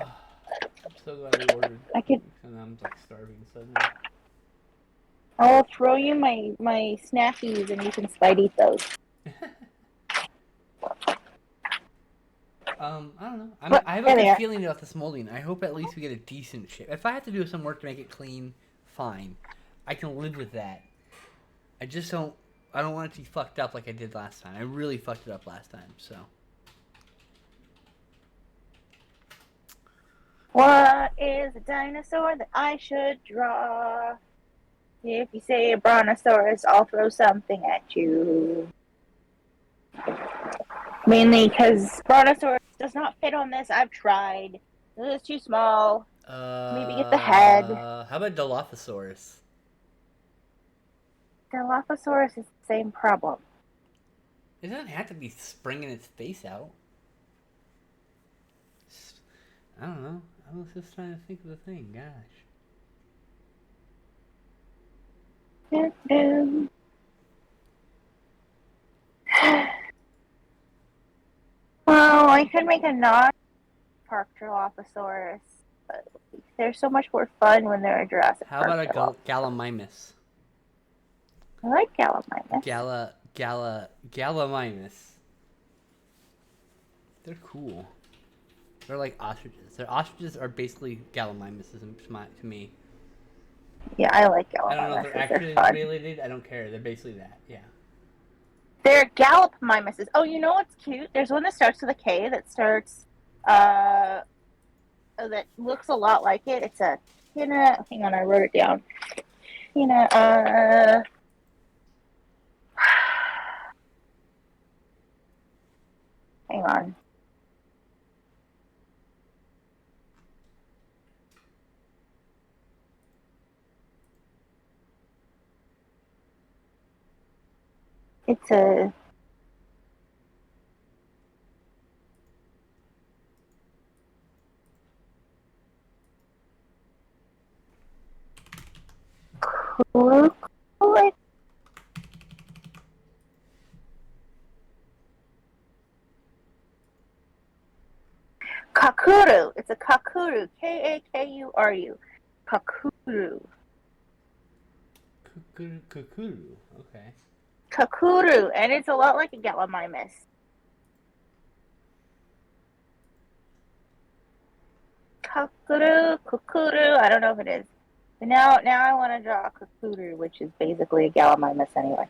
so glad we ordered. I could. And I'm like starving suddenly. I'll throw you my snackies and you can slide eat those. I don't know. But I have a there they good are. feeling about this molding. I hope at least we get a decent shape. If I have to do some work to make it clean, fine. I can live with that. I just don't. I don't want it to be fucked up like I did last time. I really fucked it up last time, so. What is a dinosaur that I should draw? If you say a brontosaurus, I'll throw something at you. Mainly because brontosaurus does not fit on this. I've tried. This is too small. Maybe get the head. How about Dilophosaurus? Dilophosaurus is the same problem. It doesn't have to be springing its face out. I don't know. I was just trying to think of the thing. Gosh. Well, I could make a non-park Dilophosaurus, but they're so much more fun when they're a Jurassic How Park. about a Gallimimus? I like Gallimimus. Gallimimus. They're cool. They're like ostriches. Their ostriches are basically Gallimimuses to me. Yeah, I like Gallimimus. I don't know if they're actually related. I don't care. They're basically that. Yeah. They're Gallimimuses. Oh, you know what's cute? There's one that starts with a K that starts, that looks a lot like it. It's a, hang on, I wrote it down. Hang on. It's a cool. are you? Kakuru. Kukuru. Okay. Kakuru, and it's a lot like a Gallimimus. Kukuru. I don't know if it is. But now I want to draw a Kakuru, which is basically a Gallimimus anyway.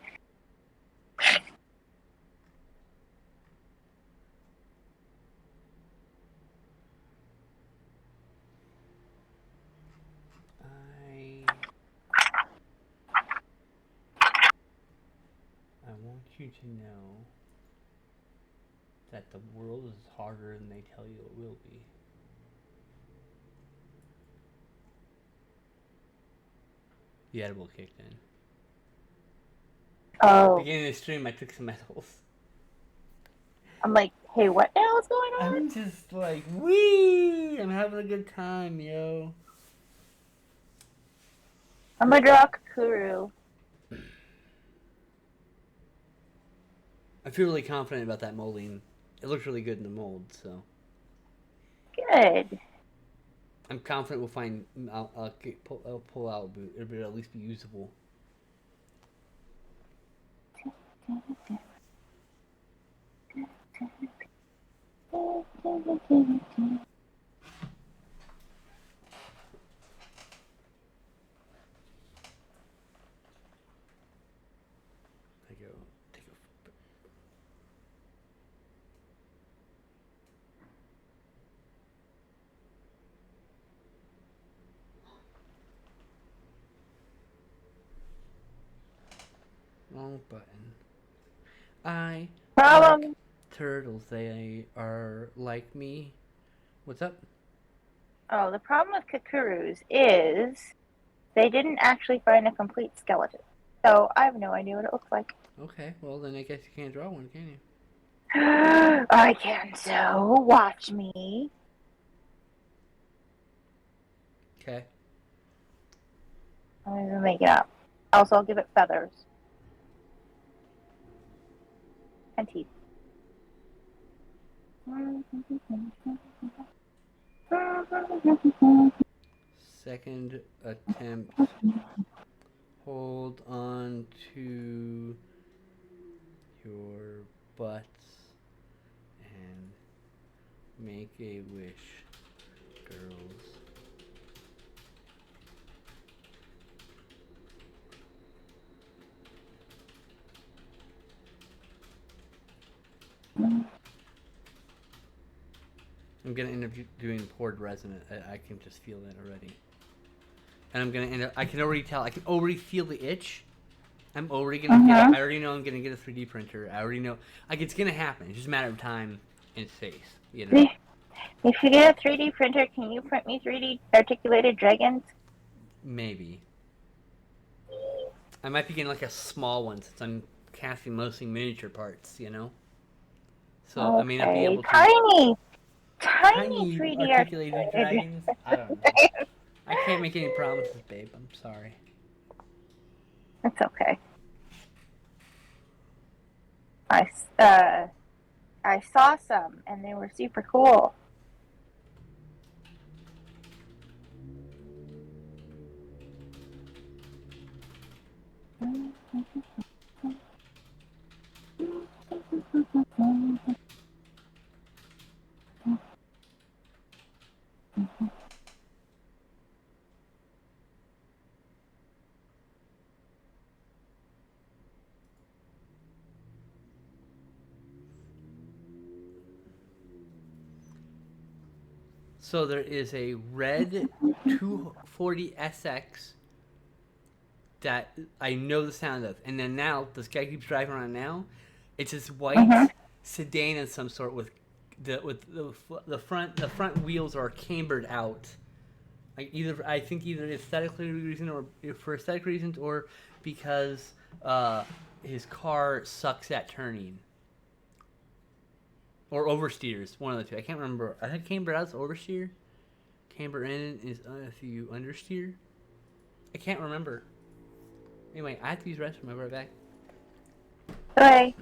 I want you to know that the world is harder than they tell you it will be. The edible kicked in. Oh. Beginning of the stream, I took some edibles. I'm like, hey, what now is going on? I'm just like, wee! I'm having a good time, yo. I'm gonna draw Kakuru. I feel really confident about that molding. It looks really good in the mold, so. Good. I'm confident we'll find. I'll pull out. It'll at least be usable. Take a. Wrong button. I Problem. like turtles. They are like me. What's up? Oh, the problem with Kakurus is they didn't actually find a complete skeleton. So I have no idea what it looks like. Okay, well then I guess you can't draw one, can you? I can so. Watch me. Okay. I'm gonna make it up. Also, I'll give it feathers. And teeth. Second attempt. Hold on to your butts and make a wish, girls. I'm gonna end up doing poured resin. I can just feel that already. And I'm gonna end up. I can already tell. I can already feel the itch. I'm already gonna get. I already know I'm gonna get a 3D printer. I already know. Like it's gonna happen. It's just a matter of time and space. You know. If you get a 3D printer, can you print me 3D articulated dragons? Maybe. I might be getting like a small one since I'm casting mostly miniature parts. You know. So Okay. I may not be able to. Tiny 3D articulated dragons. I don't know. I can't make any promises, babe. I'm sorry. It's okay. I saw some and they were super cool. So there is a red 240SX that I know the sound of, and then now this guy keeps driving around now. It's this white sedan of some sort with the front wheels are cambered out. I think either aesthetically reason or for aesthetic reasons or because his car sucks at turning. Or oversteers, one of the two. I can't remember. I think camber out's oversteer. Camber in is if you understeer. I can't remember. Anyway, I have to use the restroom. I'll be right back. Okay.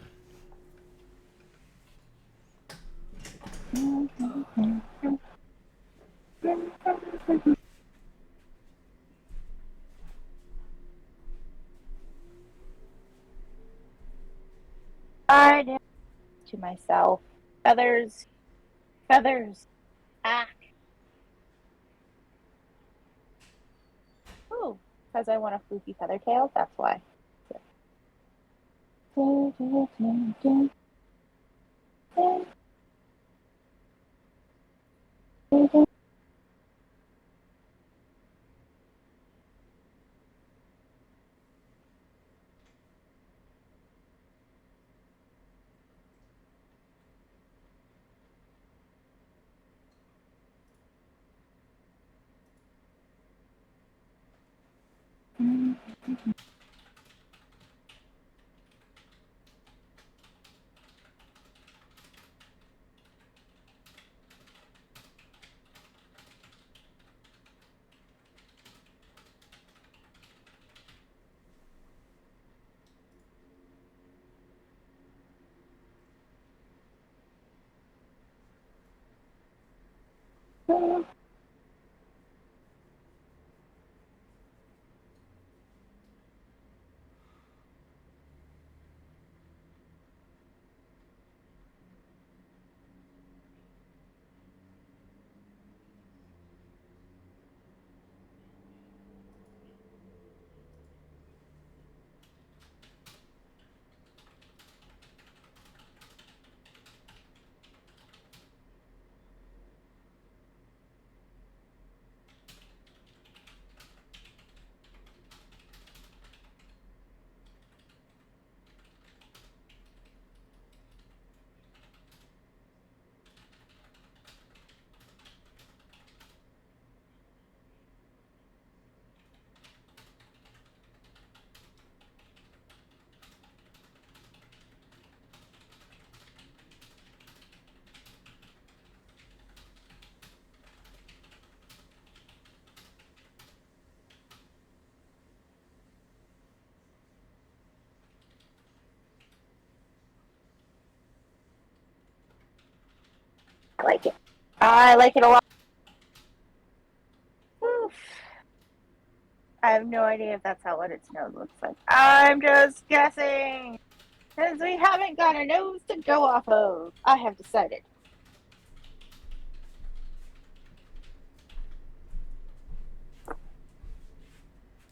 I did to myself. Feathers, feathers. Ah. Oh, because I want a fluffy feather tail. That's why. I like it. I like it a lot. Oof. I have no idea if that's what its nose looks like. I'm just guessing. Because we haven't got a nose to go off of. I have decided.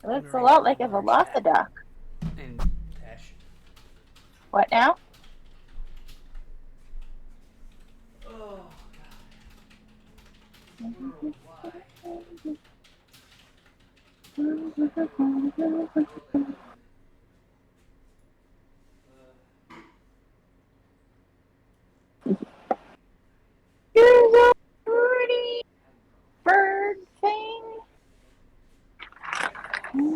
It looks a lot like a Velociduck. And Tash. What now? Oh, Here's a pretty bird thing. Okay.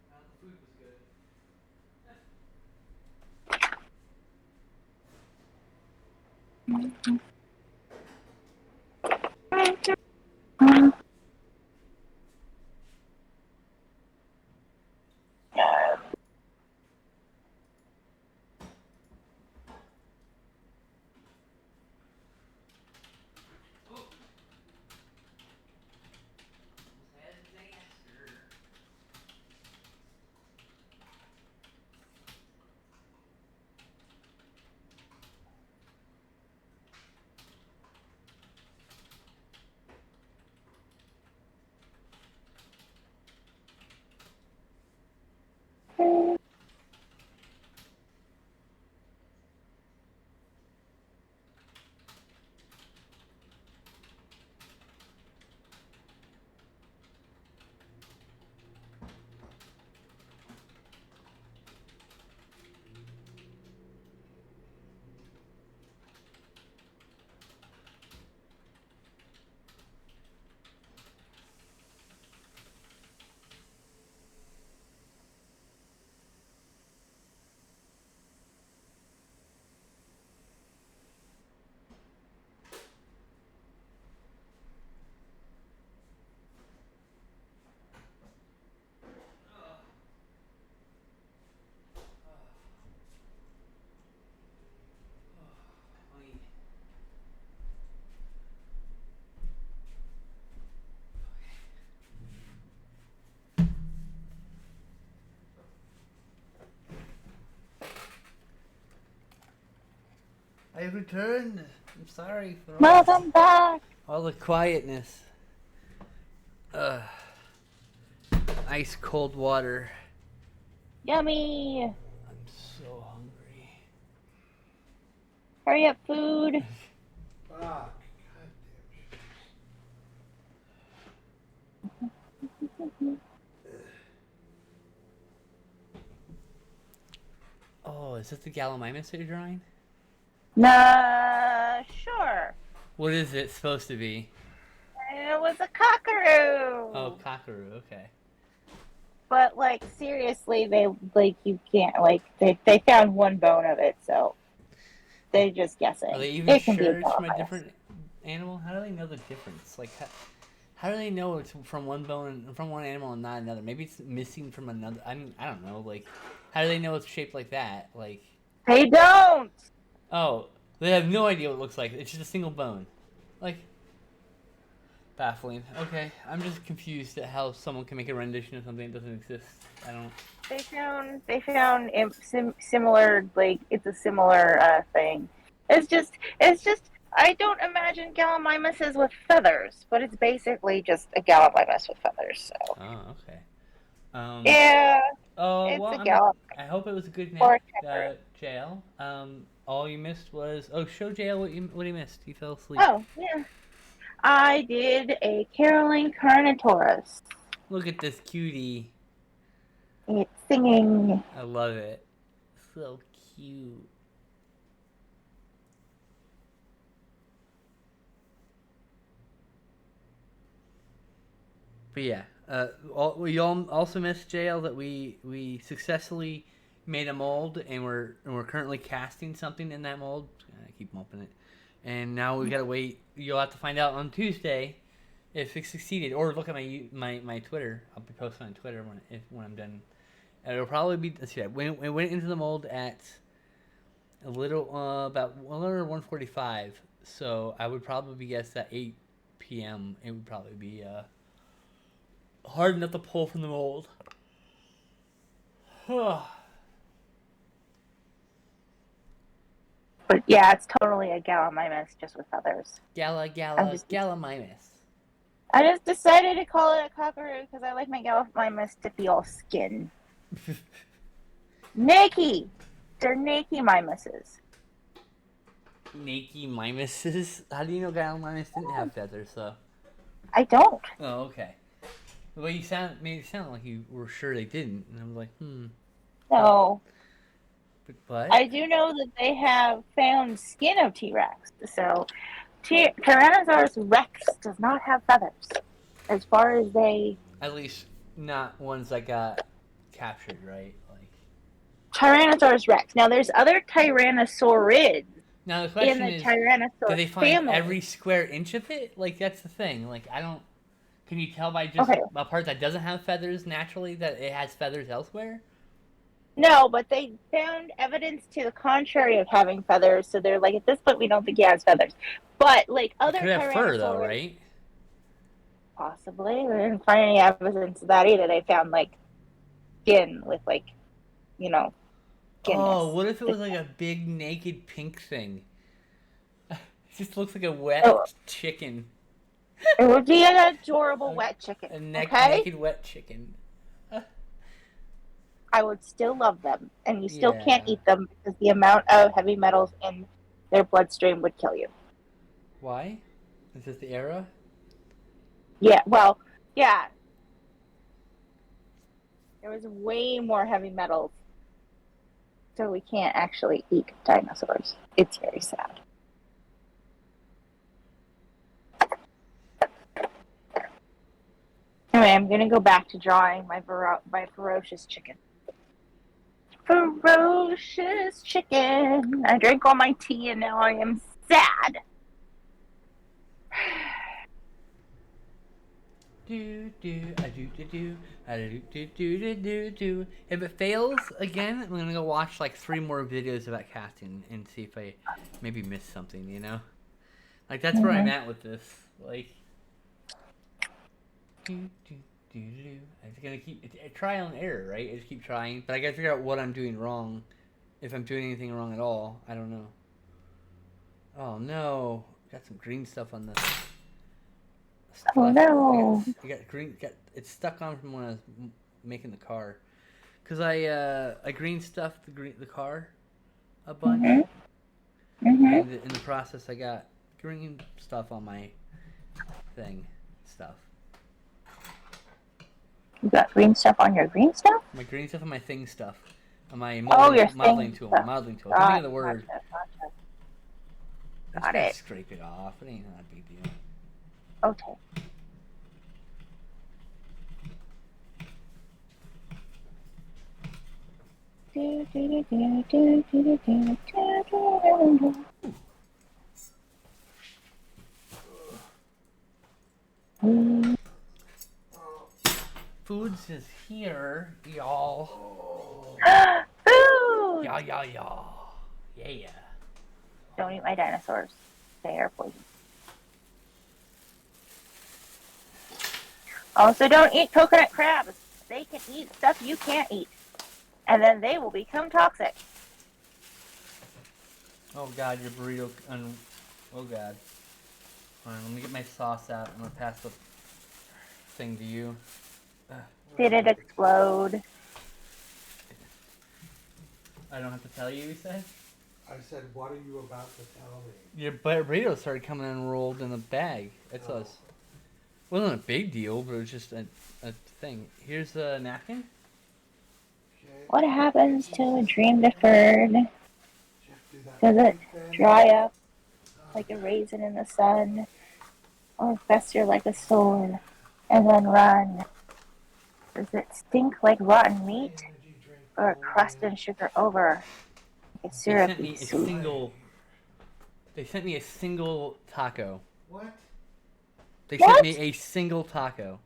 Well, the food was good. I returned. I'm sorry for Welcome back. all the quietness. Ugh. Ice cold water. Yummy. I'm so hungry. Hurry up, food. Fuck. God Oh, is this the Gallimimus that you're drawing? Nah, sure. What is it supposed to be? It was a cockaroo. Oh, cockaroo. Okay. But like seriously, they like you can't like they found one bone of it, so they're just guessing. Are they even It can be sure it's from a Gallimimus. different animal? How do they know the difference? Like, how do they know it's from one bone from one animal and not another? Maybe it's missing from another. I mean, I don't know. Like, how do they know it's shaped like that? Like, They don't. oh, they have no idea what it looks like. It's just a single bone. Like, baffling. Okay, I'm just confused at how someone can make a rendition of something that doesn't exist. I don't. They found similar, like it's a similar thing. It's just I don't imagine Gallimimuses with feathers, but it's basically just a Gallimimus with feathers. So Oh, okay. yeah, Oh it's well, a Gallimimus I hope it was a good or nap, a kangaroo. JL. All you missed was show JL what you missed. You fell asleep. Oh yeah, I did a Caroline Carnotaurus. Look at this cutie. It's singing. I love it. So cute. But yeah, we all also missed JL that we successfully made a mold and we're currently casting something in that mold. I keep opening it, and now we gotta wait. You'll have to find out on Tuesday if it succeeded, or look at my Twitter. I'll be posting on Twitter when I'm done. It'll probably be. Let's see. It went into the mold at a little about 1:45. So I would probably guess that 8 p.m. It would probably be hard enough to pull from the mold. But yeah, it's totally a Gallimimus just with feathers. Gallimimus. I just decided to call it a cockaroo because I like my Gallimimus to be all skin. Nakey! They're nakey mimuses. Nakey mimuses? How do you know Gallimimus didn't have feathers, though? I don't. Oh, okay. The way you made it sound like you were sure they didn't, and I was like, No. But I do know that they have found skin of T-Rex. So Tyrannosaurus Rex does not have feathers. As far as they... at least not ones that got captured, right? Like Tyrannosaurus Rex. Now, there's other Tyrannosaurids now the in question the is, Tyrannosaurus do they find family. every square inch of it? Like that's the thing. Like I don't. Can you tell by just Okay. a part that doesn't have feathers naturally that it has feathers elsewhere? No, but they found evidence to the contrary of having feathers, so they're like, at this point, we don't think he has feathers. But like other It could have fur though, Tyrannosaurus, right? possibly, they didn't find any evidence of that either. They found like skin with like, skinness. Oh, what if it was like a big naked pink thing? It just looks like a wet Oh. chicken. It would be an adorable wet chicken. A Okay, naked wet chicken. I would still love them, and you still Yeah. can't eat them because the amount of heavy metals in their bloodstream would kill you. Why? Is this the era? Yeah, well, yeah. There was way more heavy metals, so we can't actually eat dinosaurs. It's very sad. Anyway, I'm gonna go back to drawing my ferocious chicken. Ferocious chicken. I drank all my tea and now I am sad. Do do I do do do I do do do do do do. If it fails again, I'm gonna go watch like 3 more videos about casting and see if I maybe missed something. You know, like that's where I'm at with this. Like, do do do do. I'm just gonna keep trial and error, right? I just keep trying, but I gotta figure out what I'm doing wrong. If I'm doing anything wrong at all, I don't know. Oh no, got some green stuff on the Oh stuff. no. I got green. Got it's stuck on from when I was making the car. Cause I green stuffed the car a bunch, Mhm. Mhm. and in the process I got green stuff on my thing stuff. You got green stuff on your green stuff? My green stuff on my thing stuff. On my Oh, your modeling thing tool. stuff. Modeling tool. I can't think of the Gotcha. word. Gotcha. I just Got gotta it. scrape it off. It ain't not a big deal. Okay. Food's is here, y'all. Food! Yeah, yeah, yeah. Yeah. Don't eat my dinosaurs. They are poison. Also, don't eat coconut crabs. They can eat stuff you can't eat. And then they will become toxic. Oh god, your burrito. Oh god. Alright, let me get my sauce out. I'm gonna pass the thing to you. Did it explode? I don't have to tell you, you said? I said, what are you about to tell me? Your burrito started coming unrolled in a bag. That's Oh. us. Wasn't a big deal, but it was just a thing. Here's a napkin. Okay. What happens to a dream deferred? Jeff, do that Does it thing. dry up like a raisin in the sun? Or fester like a sore and then run? Does it stink like rotten meat? Energy drink Or crust only. and sugar over like a They sent syrupy me a soup? single. They sent me a single taco. What? They What? sent me a single taco.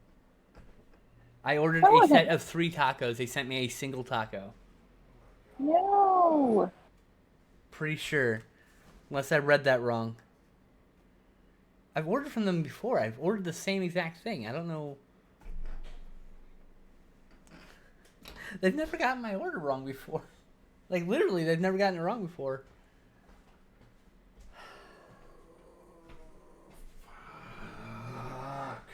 I ordered Oh, a set of 3 tacos. They sent me a single taco. No. Pretty sure. Unless I read that wrong. I've ordered from them before. I've ordered the same exact thing. I don't know. They've never gotten my order wrong before. Like, literally, they've never gotten it wrong before. Fuck.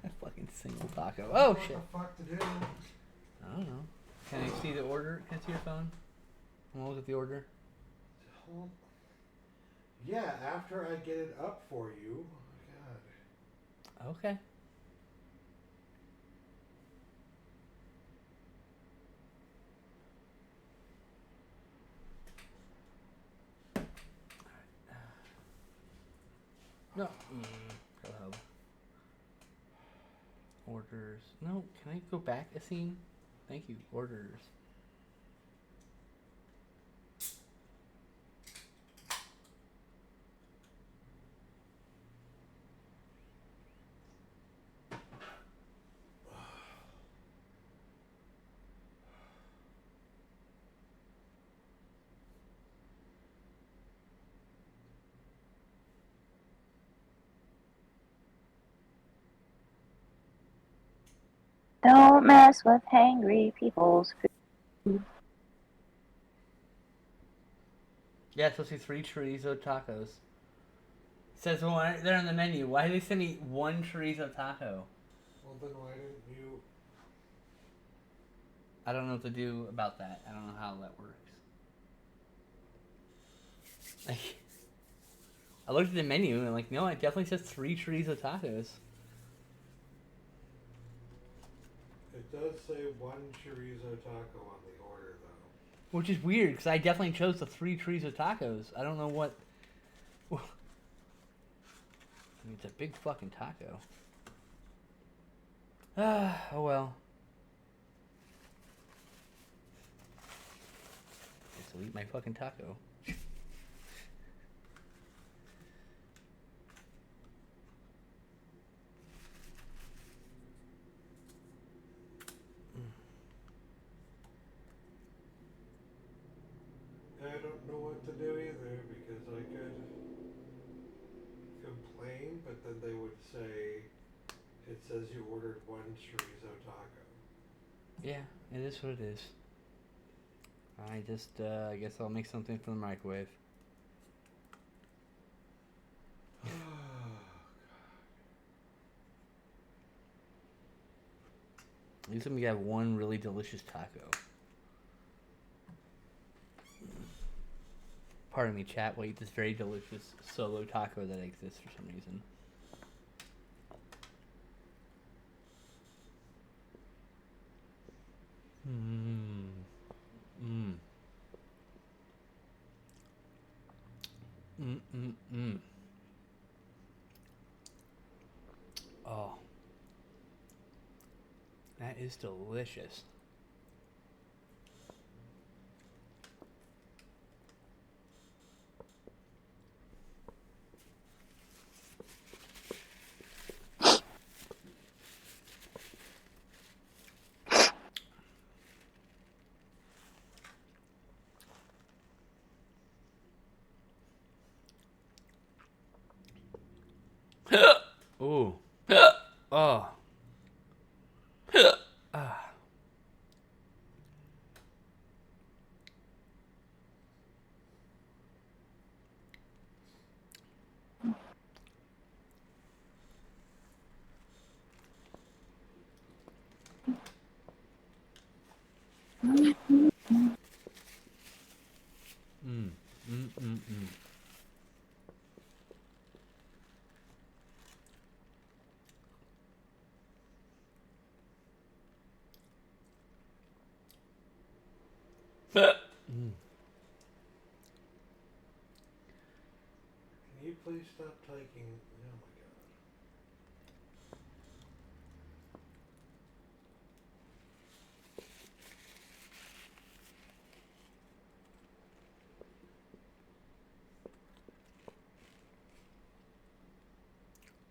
A fucking single taco. Oh, What shit. the fuck to do? I don't know. Can I see the order? Can I see your phone? I'm gonna look at the order. Hold- Yeah, after I get it up for you. God. Okay. No. Hello. Orders. No, can I go back a scene? Thank you. Orders. Don't mess with hangry people's food. Yeah, it's supposed to be 3 chorizo tacos. It says well, they're on the menu. Why did they send me 1 chorizo taco? Well, then why didn't you? I don't know what to do about that. I don't know how that works. Like, I looked at the menu and like, no, it definitely says 3 chorizo tacos. It does say one chorizo taco on the order, though. Which is weird because I definitely chose the 3 chorizo tacos. I don't know what. I mean, it's a big fucking taco. Oh well. Guess I'll eat my fucking taco. I don't know what to do either because I could complain, but then they would say it says you ordered 1 chorizo taco. Yeah, it is what it is. I guess I'll make something from the microwave. At least we have one really delicious taco. Pardon me, chat. We'll eat this very delicious solo taco that exists for some reason. Mmm. Mmm. Mmm. Mmm. Mmm. Oh. That is delicious. Ooh. Oh. Ah. Mm. Mm. Mm. Mm. Mm. Can you please stop taking? Oh my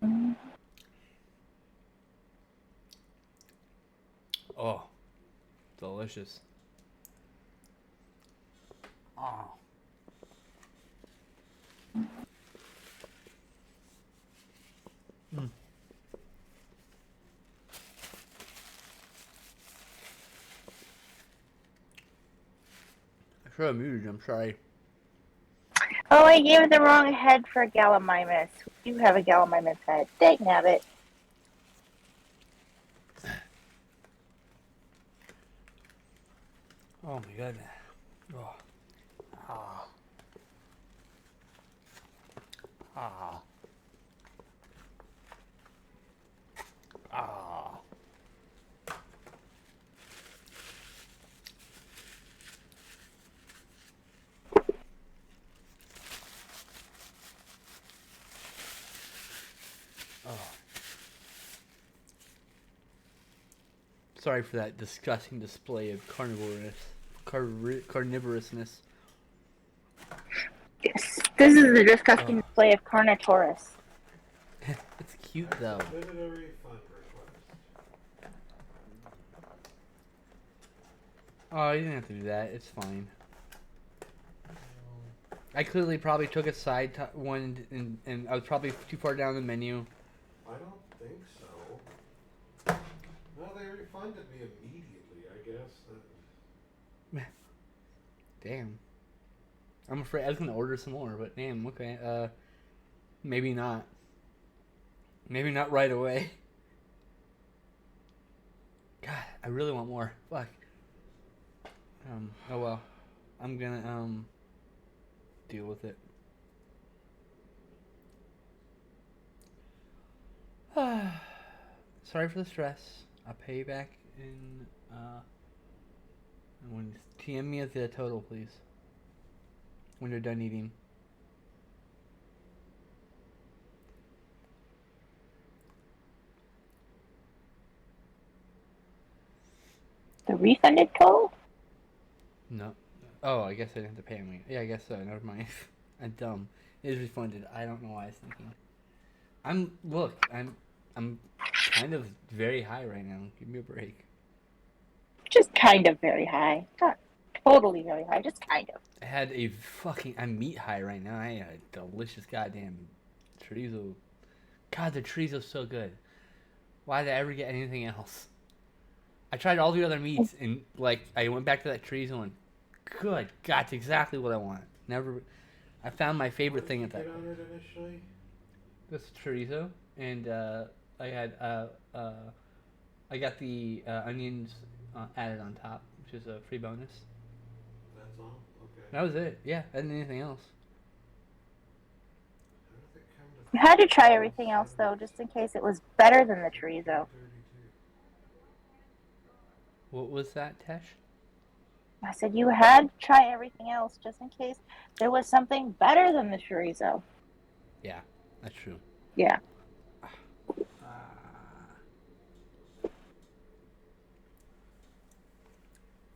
god. Oh. Delicious. Oh. Mm. I should have muted. I'm sorry. Oh, I gave the wrong head for Gallimimus. You have a Gallimimus head. Dang nabbit. Oh my goodness. Oh. Ah. Ah. Ah. Oh. Sorry for that disgusting display of carnivorousness. Yes. This is a disgusting Oh. display of Carnotaurus. It's cute though. Submitted a refund request. Oh, you didn't have to do that. It's fine. I clearly probably took a side one, and I was probably too far down the menu. I don't think so. No, they refunded me immediately. I guess. Damn. I'm afraid I was gonna order some more, but damn. Okay. Maybe not. Maybe not right away. God, I really want more. Fuck. Oh well. I'm gonna deal with it. Sorry for the stress. I'll pay you back in when TM me the total, please. When you're done eating. The refunded total? No. Oh, I guess I didn't have to pay me. Yeah, I guess so. Never mind. I'm dumb. It is refunded. I don't know why I was thinking. I'm kind of very high right now. Give me a break. Just kind of very high. Not totally very high, just kind of. I'm meat high right now. I had a delicious goddamn chorizo. God, the chorizo's so good. Why did I ever get anything else? I tried all the other meats and I went back to that chorizo and good God, it's exactly what I want. Never, I found my favorite thing at that. What did you get on it initially? This chorizo and I had I got the onions added on top, which is a free bonus. That's all? Okay. That was it. Yeah, I didn't need anything else. How did it come to You had to try everything else though, just in case it was better than the chorizo. 32? What was that, Tesh? I said you had to try everything else just in case there was something better than the chorizo. Yeah, that's true. Yeah.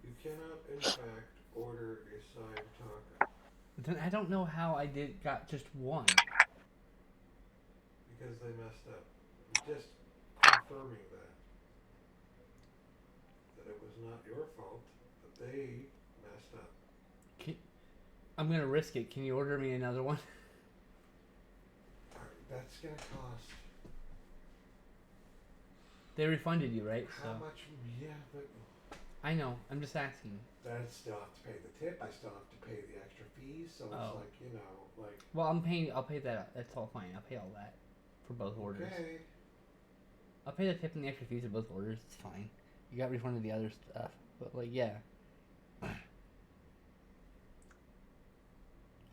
You cannot, in fact, order a side taco Then I don't know how I got just one. because they messed up. Just confirming that it was not your fault, that they messed up. I'm gonna risk it. Can you order me another one? That's gonna cost. They refunded you, right? How much? Yeah, but I know. I'm just asking. then I still have to pay the tip. I still have to pay the extra fees. So it's like, you know, like. Well, I'm paying. I'll pay that. That's all fine. I'll pay all that for both orders. Okay. I'll pay the tip and the extra fees of both orders. It's fine. You got refunded the other stuff, but like, yeah.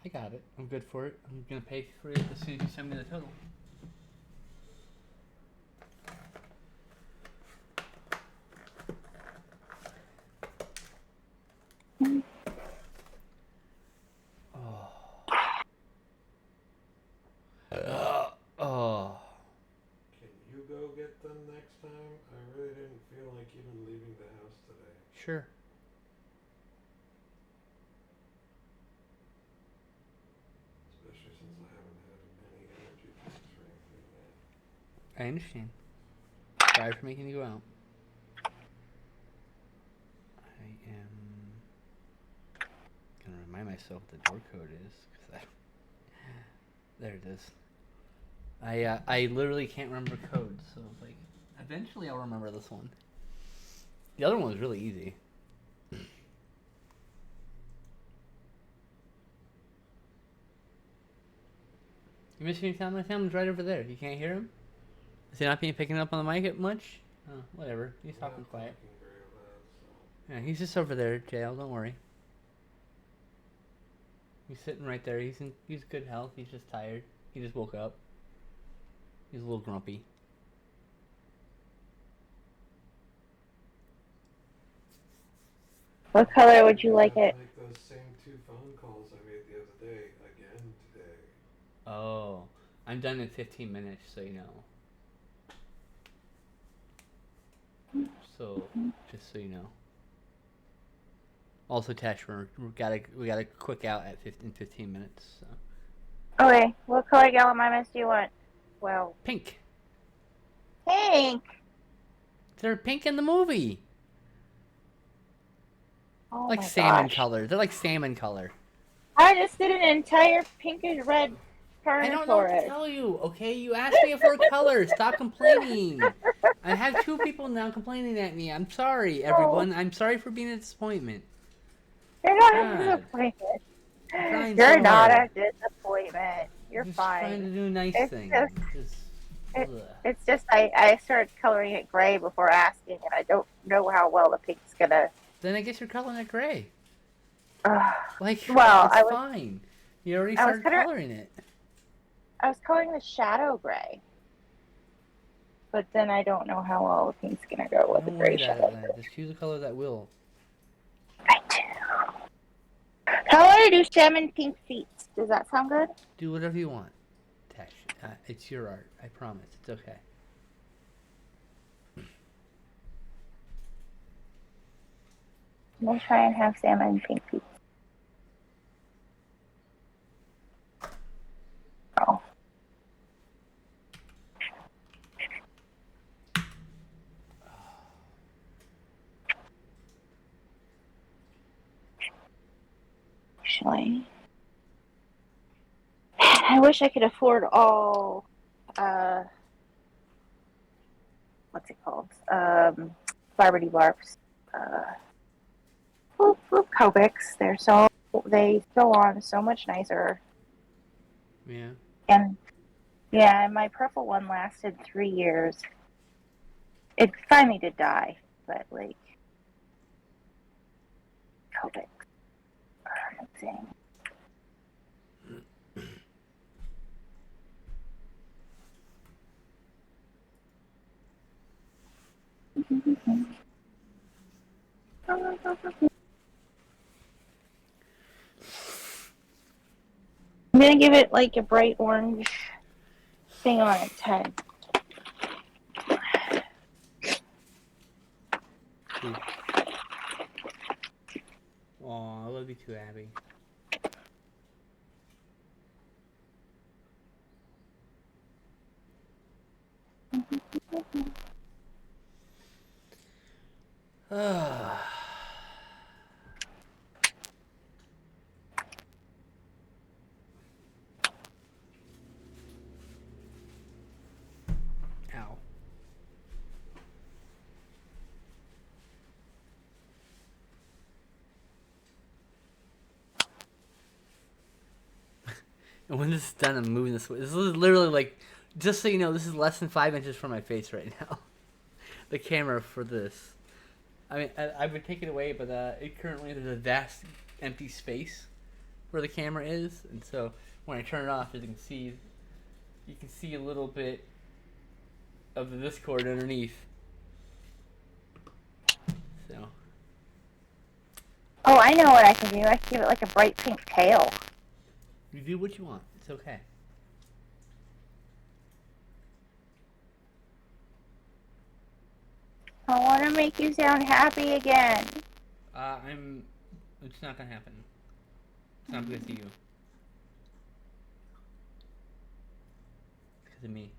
I got it. I'm good for it. I'm gonna pay for it as soon as you send me the total. Oh. Can you go get them next time? I really didn't feel like even leaving the house today. Sure. Especially since I haven't had any energy drinks or anything yet. I understand. Sorry for making you go out. I am gonna remind myself what the door code is, cause there it is. I literally can't remember codes, so like eventually I'll remember this one. The other one was really easy. You missing your sound? My sound's right over there. You can't hear him? Is he not being picking up on the mic much? Oh, whatever. He's talking quiet. Yeah, he's just over there, jail. Don't worry. He's sitting right there. He's good health. He's just tired. He just woke up. He's a little grumpy. What color would you like it? Make those same 2 phone calls I made the other day again today. Oh, I'm done in 15 minutes, so you know. So, just so you know. Also, Tash, we got a quick out at 15 minutes. So. Okay, what color Gallimimus do you want? Well, Pink. pink. They're pink in the movie. Oh Like my salmon gosh. color. They're like salmon color. I just did an entire pinkish red I don't know what to Carnotaurus. tell you, okay? You asked me for a color. Stop complaining. I have 2 people now complaining at me. I'm sorry, everyone. I'm sorry for being a disappointment. You're not God. a disappointment. Trying You're so not hard. a disappointment. You're Just fine. trying to do nice It's things. just- It's just I started coloring it gray before asking, and I don't know how well the pink's gonna. Then I guess you're coloring it gray. Like, Well, it's fine. You already started coloring it. I was coloring the shadow gray, but then I don't know how well the pink's gonna go with the Don't gray worry shadow. about that. Just choose a color that will. I do. How about I do salmon pink feet? Does that sound good? Do whatever you want, Tash. It's your art. I promise. It's okay. I'm gonna try and have salmon pink feet. Oh. Actually, I wish I could afford all. What's it called? Barbary Barps. Cobics. They go on so much nicer. Yeah. And yeah, my purple one lasted 3 years. It finally did die, but like COVID. Thing. I'm gonna give it like a bright orange thing on its head. Oh, I love you too, Abby. Ow. And when this is done, I'm moving this way. This is literally like, just so you know, this is less than 5 inches from my face right now. The camera for this. I mean, I would take it away, but currently there's a vast empty space where the camera is, and so when I turn it off, as you can see a little bit of the Discord underneath. So. Oh, I know what I can do. I can give it like a bright pink tail. You do what you want. It's okay. I want to make you sound happy again. It's not gonna happen. It's not because of you. It's because of me.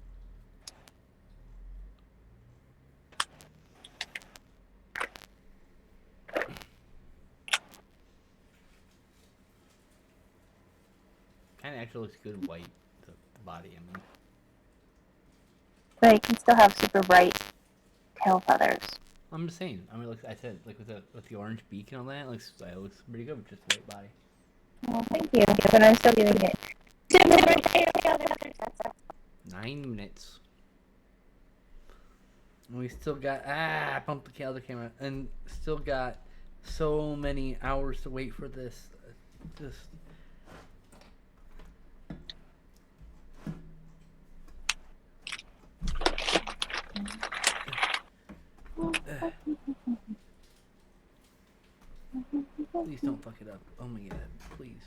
Kind of actually looks good white, the body, I mean. But it can still have super bright tail feathers. I'm just saying. I mean, I said, like with the orange beak and all that, it looks pretty good with just a white body. Well, thank you. But I'm still giving it 9 minutes. And we still got I bumped the other camera, and still got so many hours to wait for this. Just. Please don't fuck it up. Oh my god, please.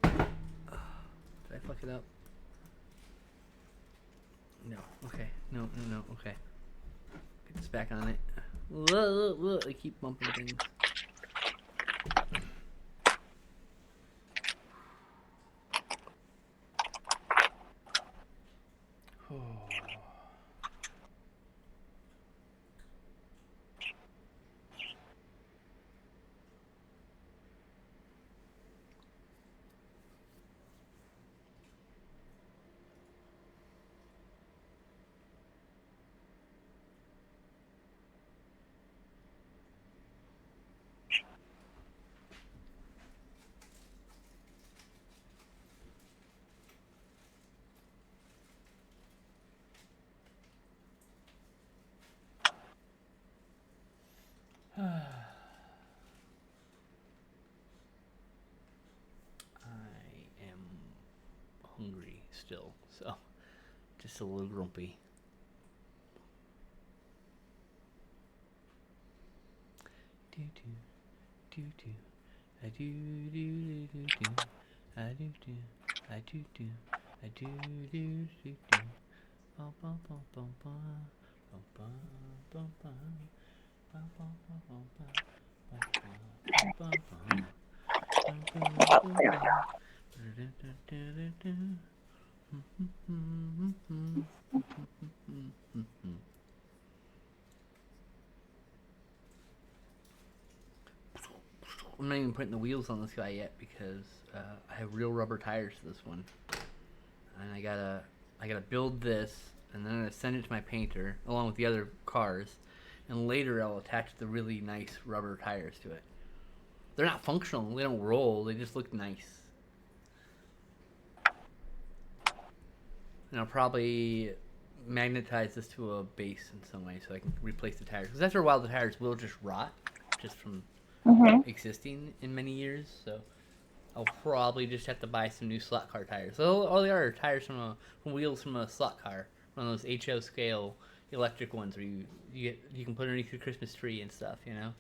Did I fuck it up? No. Okay. No, okay. Get this back on it. I keep bumping things. Hungry still, so just a little grumpy. Do do do do, I do do do do, I do do, I do do, I do do do do. Bum bum bum bum bum, bum bum bum bum, bum bum bum bum bum, bum bum bum bum. I'm not even putting the wheels on this guy yet because I have real rubber tires to this one, and I gotta build this, and then I'm gonna send it to my painter along with the other cars, and later I'll attach the really nice rubber tires to it. They're not functional. They don't roll. They just look nice. And I'll probably magnetize this to a base in some way so I can replace the tires. Because after a while, the tires will just rot, just from existing in many years. So I'll probably just have to buy some new slot car tires. So all they are tires from wheels from a slot car, one of those HO scale electric ones where you can put underneath your Christmas tree and stuff. You know.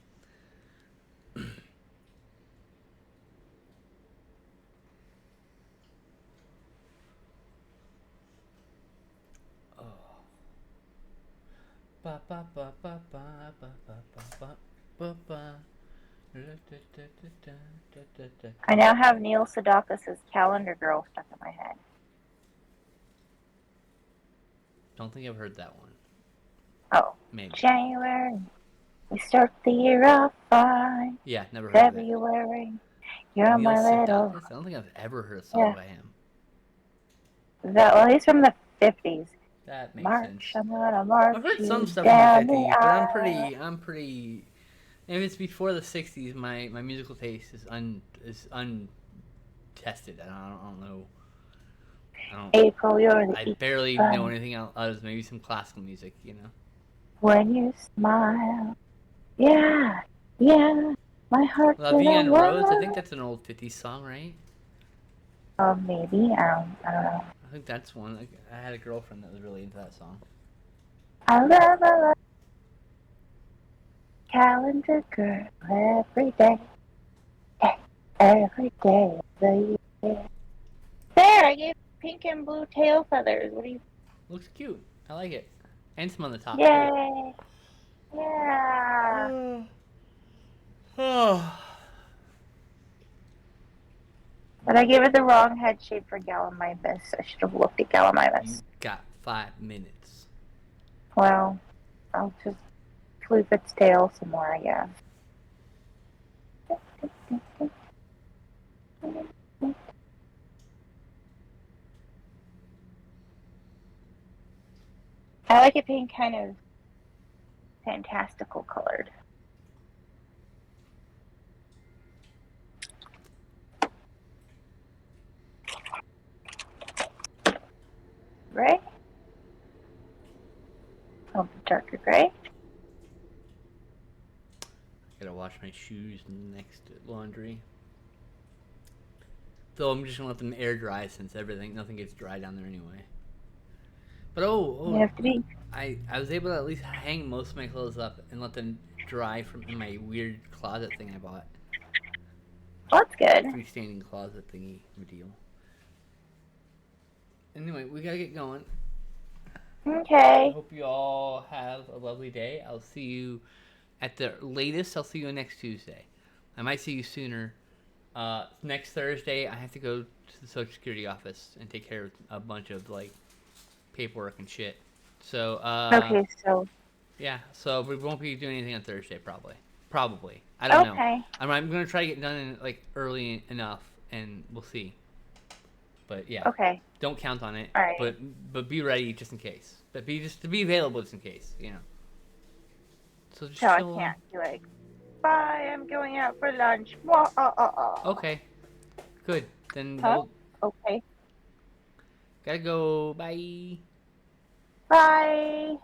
Ba ba ba ba ba ba ba ba ba ba. I now have Neil Sedakis' Calendar Girl stuck in my head. Don't think I've heard that one. Oh, Maybe. January, we start the year off fine. Yeah, never heard of it. February, you're Neil my little. Sedakis? I don't think I've ever heard a song by him. He's from the 50s. That makes March, sense. I'm gonna march. I've heard some you stuff in down the 50s, the but aisle. I'm pretty. If it's before the 60s, my musical taste is untested. I don't know. April, you're the I barely sun. know anything else other than maybe some classical music, you know. When you smile, yeah, yeah, my heart's La Vie in a en Rose, I whirl. think that's an old 50s song, right? Maybe, I don't know. I think that's one. Like, I had a girlfriend that was really into that song. I love Calendar Girl every day, every day of the year. There, I gave pink and blue tail feathers. What do you? Looks cute. I like it. And some on the top, Yay! Yeah. too. Oh. But I gave it the wrong head shape for Gallimimus. I should have looked at Gallimimus. You got 5 minutes. Well, I'll just flip its tail some more, I guess. I like it being kind of fantastical colored. Gray? Oh, darker gray? Gotta wash my shoes next to laundry. Though I'm just gonna let them air dry since nothing gets dry down there anyway. But You have to be. I was able to at least hang most of my clothes up and let them dry from in my weird closet thing I bought. Oh, that's good. Freestanding closet thingy deal. Anyway, we gotta get going. I Okay. hope you all have a lovely day. I'll see you at the latest. I'll see you next Tuesday. I might see you sooner. Next Thursday, I have to go to the Social Security office and take care of a bunch of like paperwork and shit. So Okay, so. yeah, so we won't be doing anything on Thursday probably. I don't know. Okay. I'm gonna try to get done like early enough, and we'll see. But yeah. Okay. Don't count on it. All right. But be ready just in case. But be available just in case, you know. So just So I chill. can't be like, bye, I'm going out for lunch. Okay. Good. Then Huh? we'll Okay. gotta go. Bye. Bye.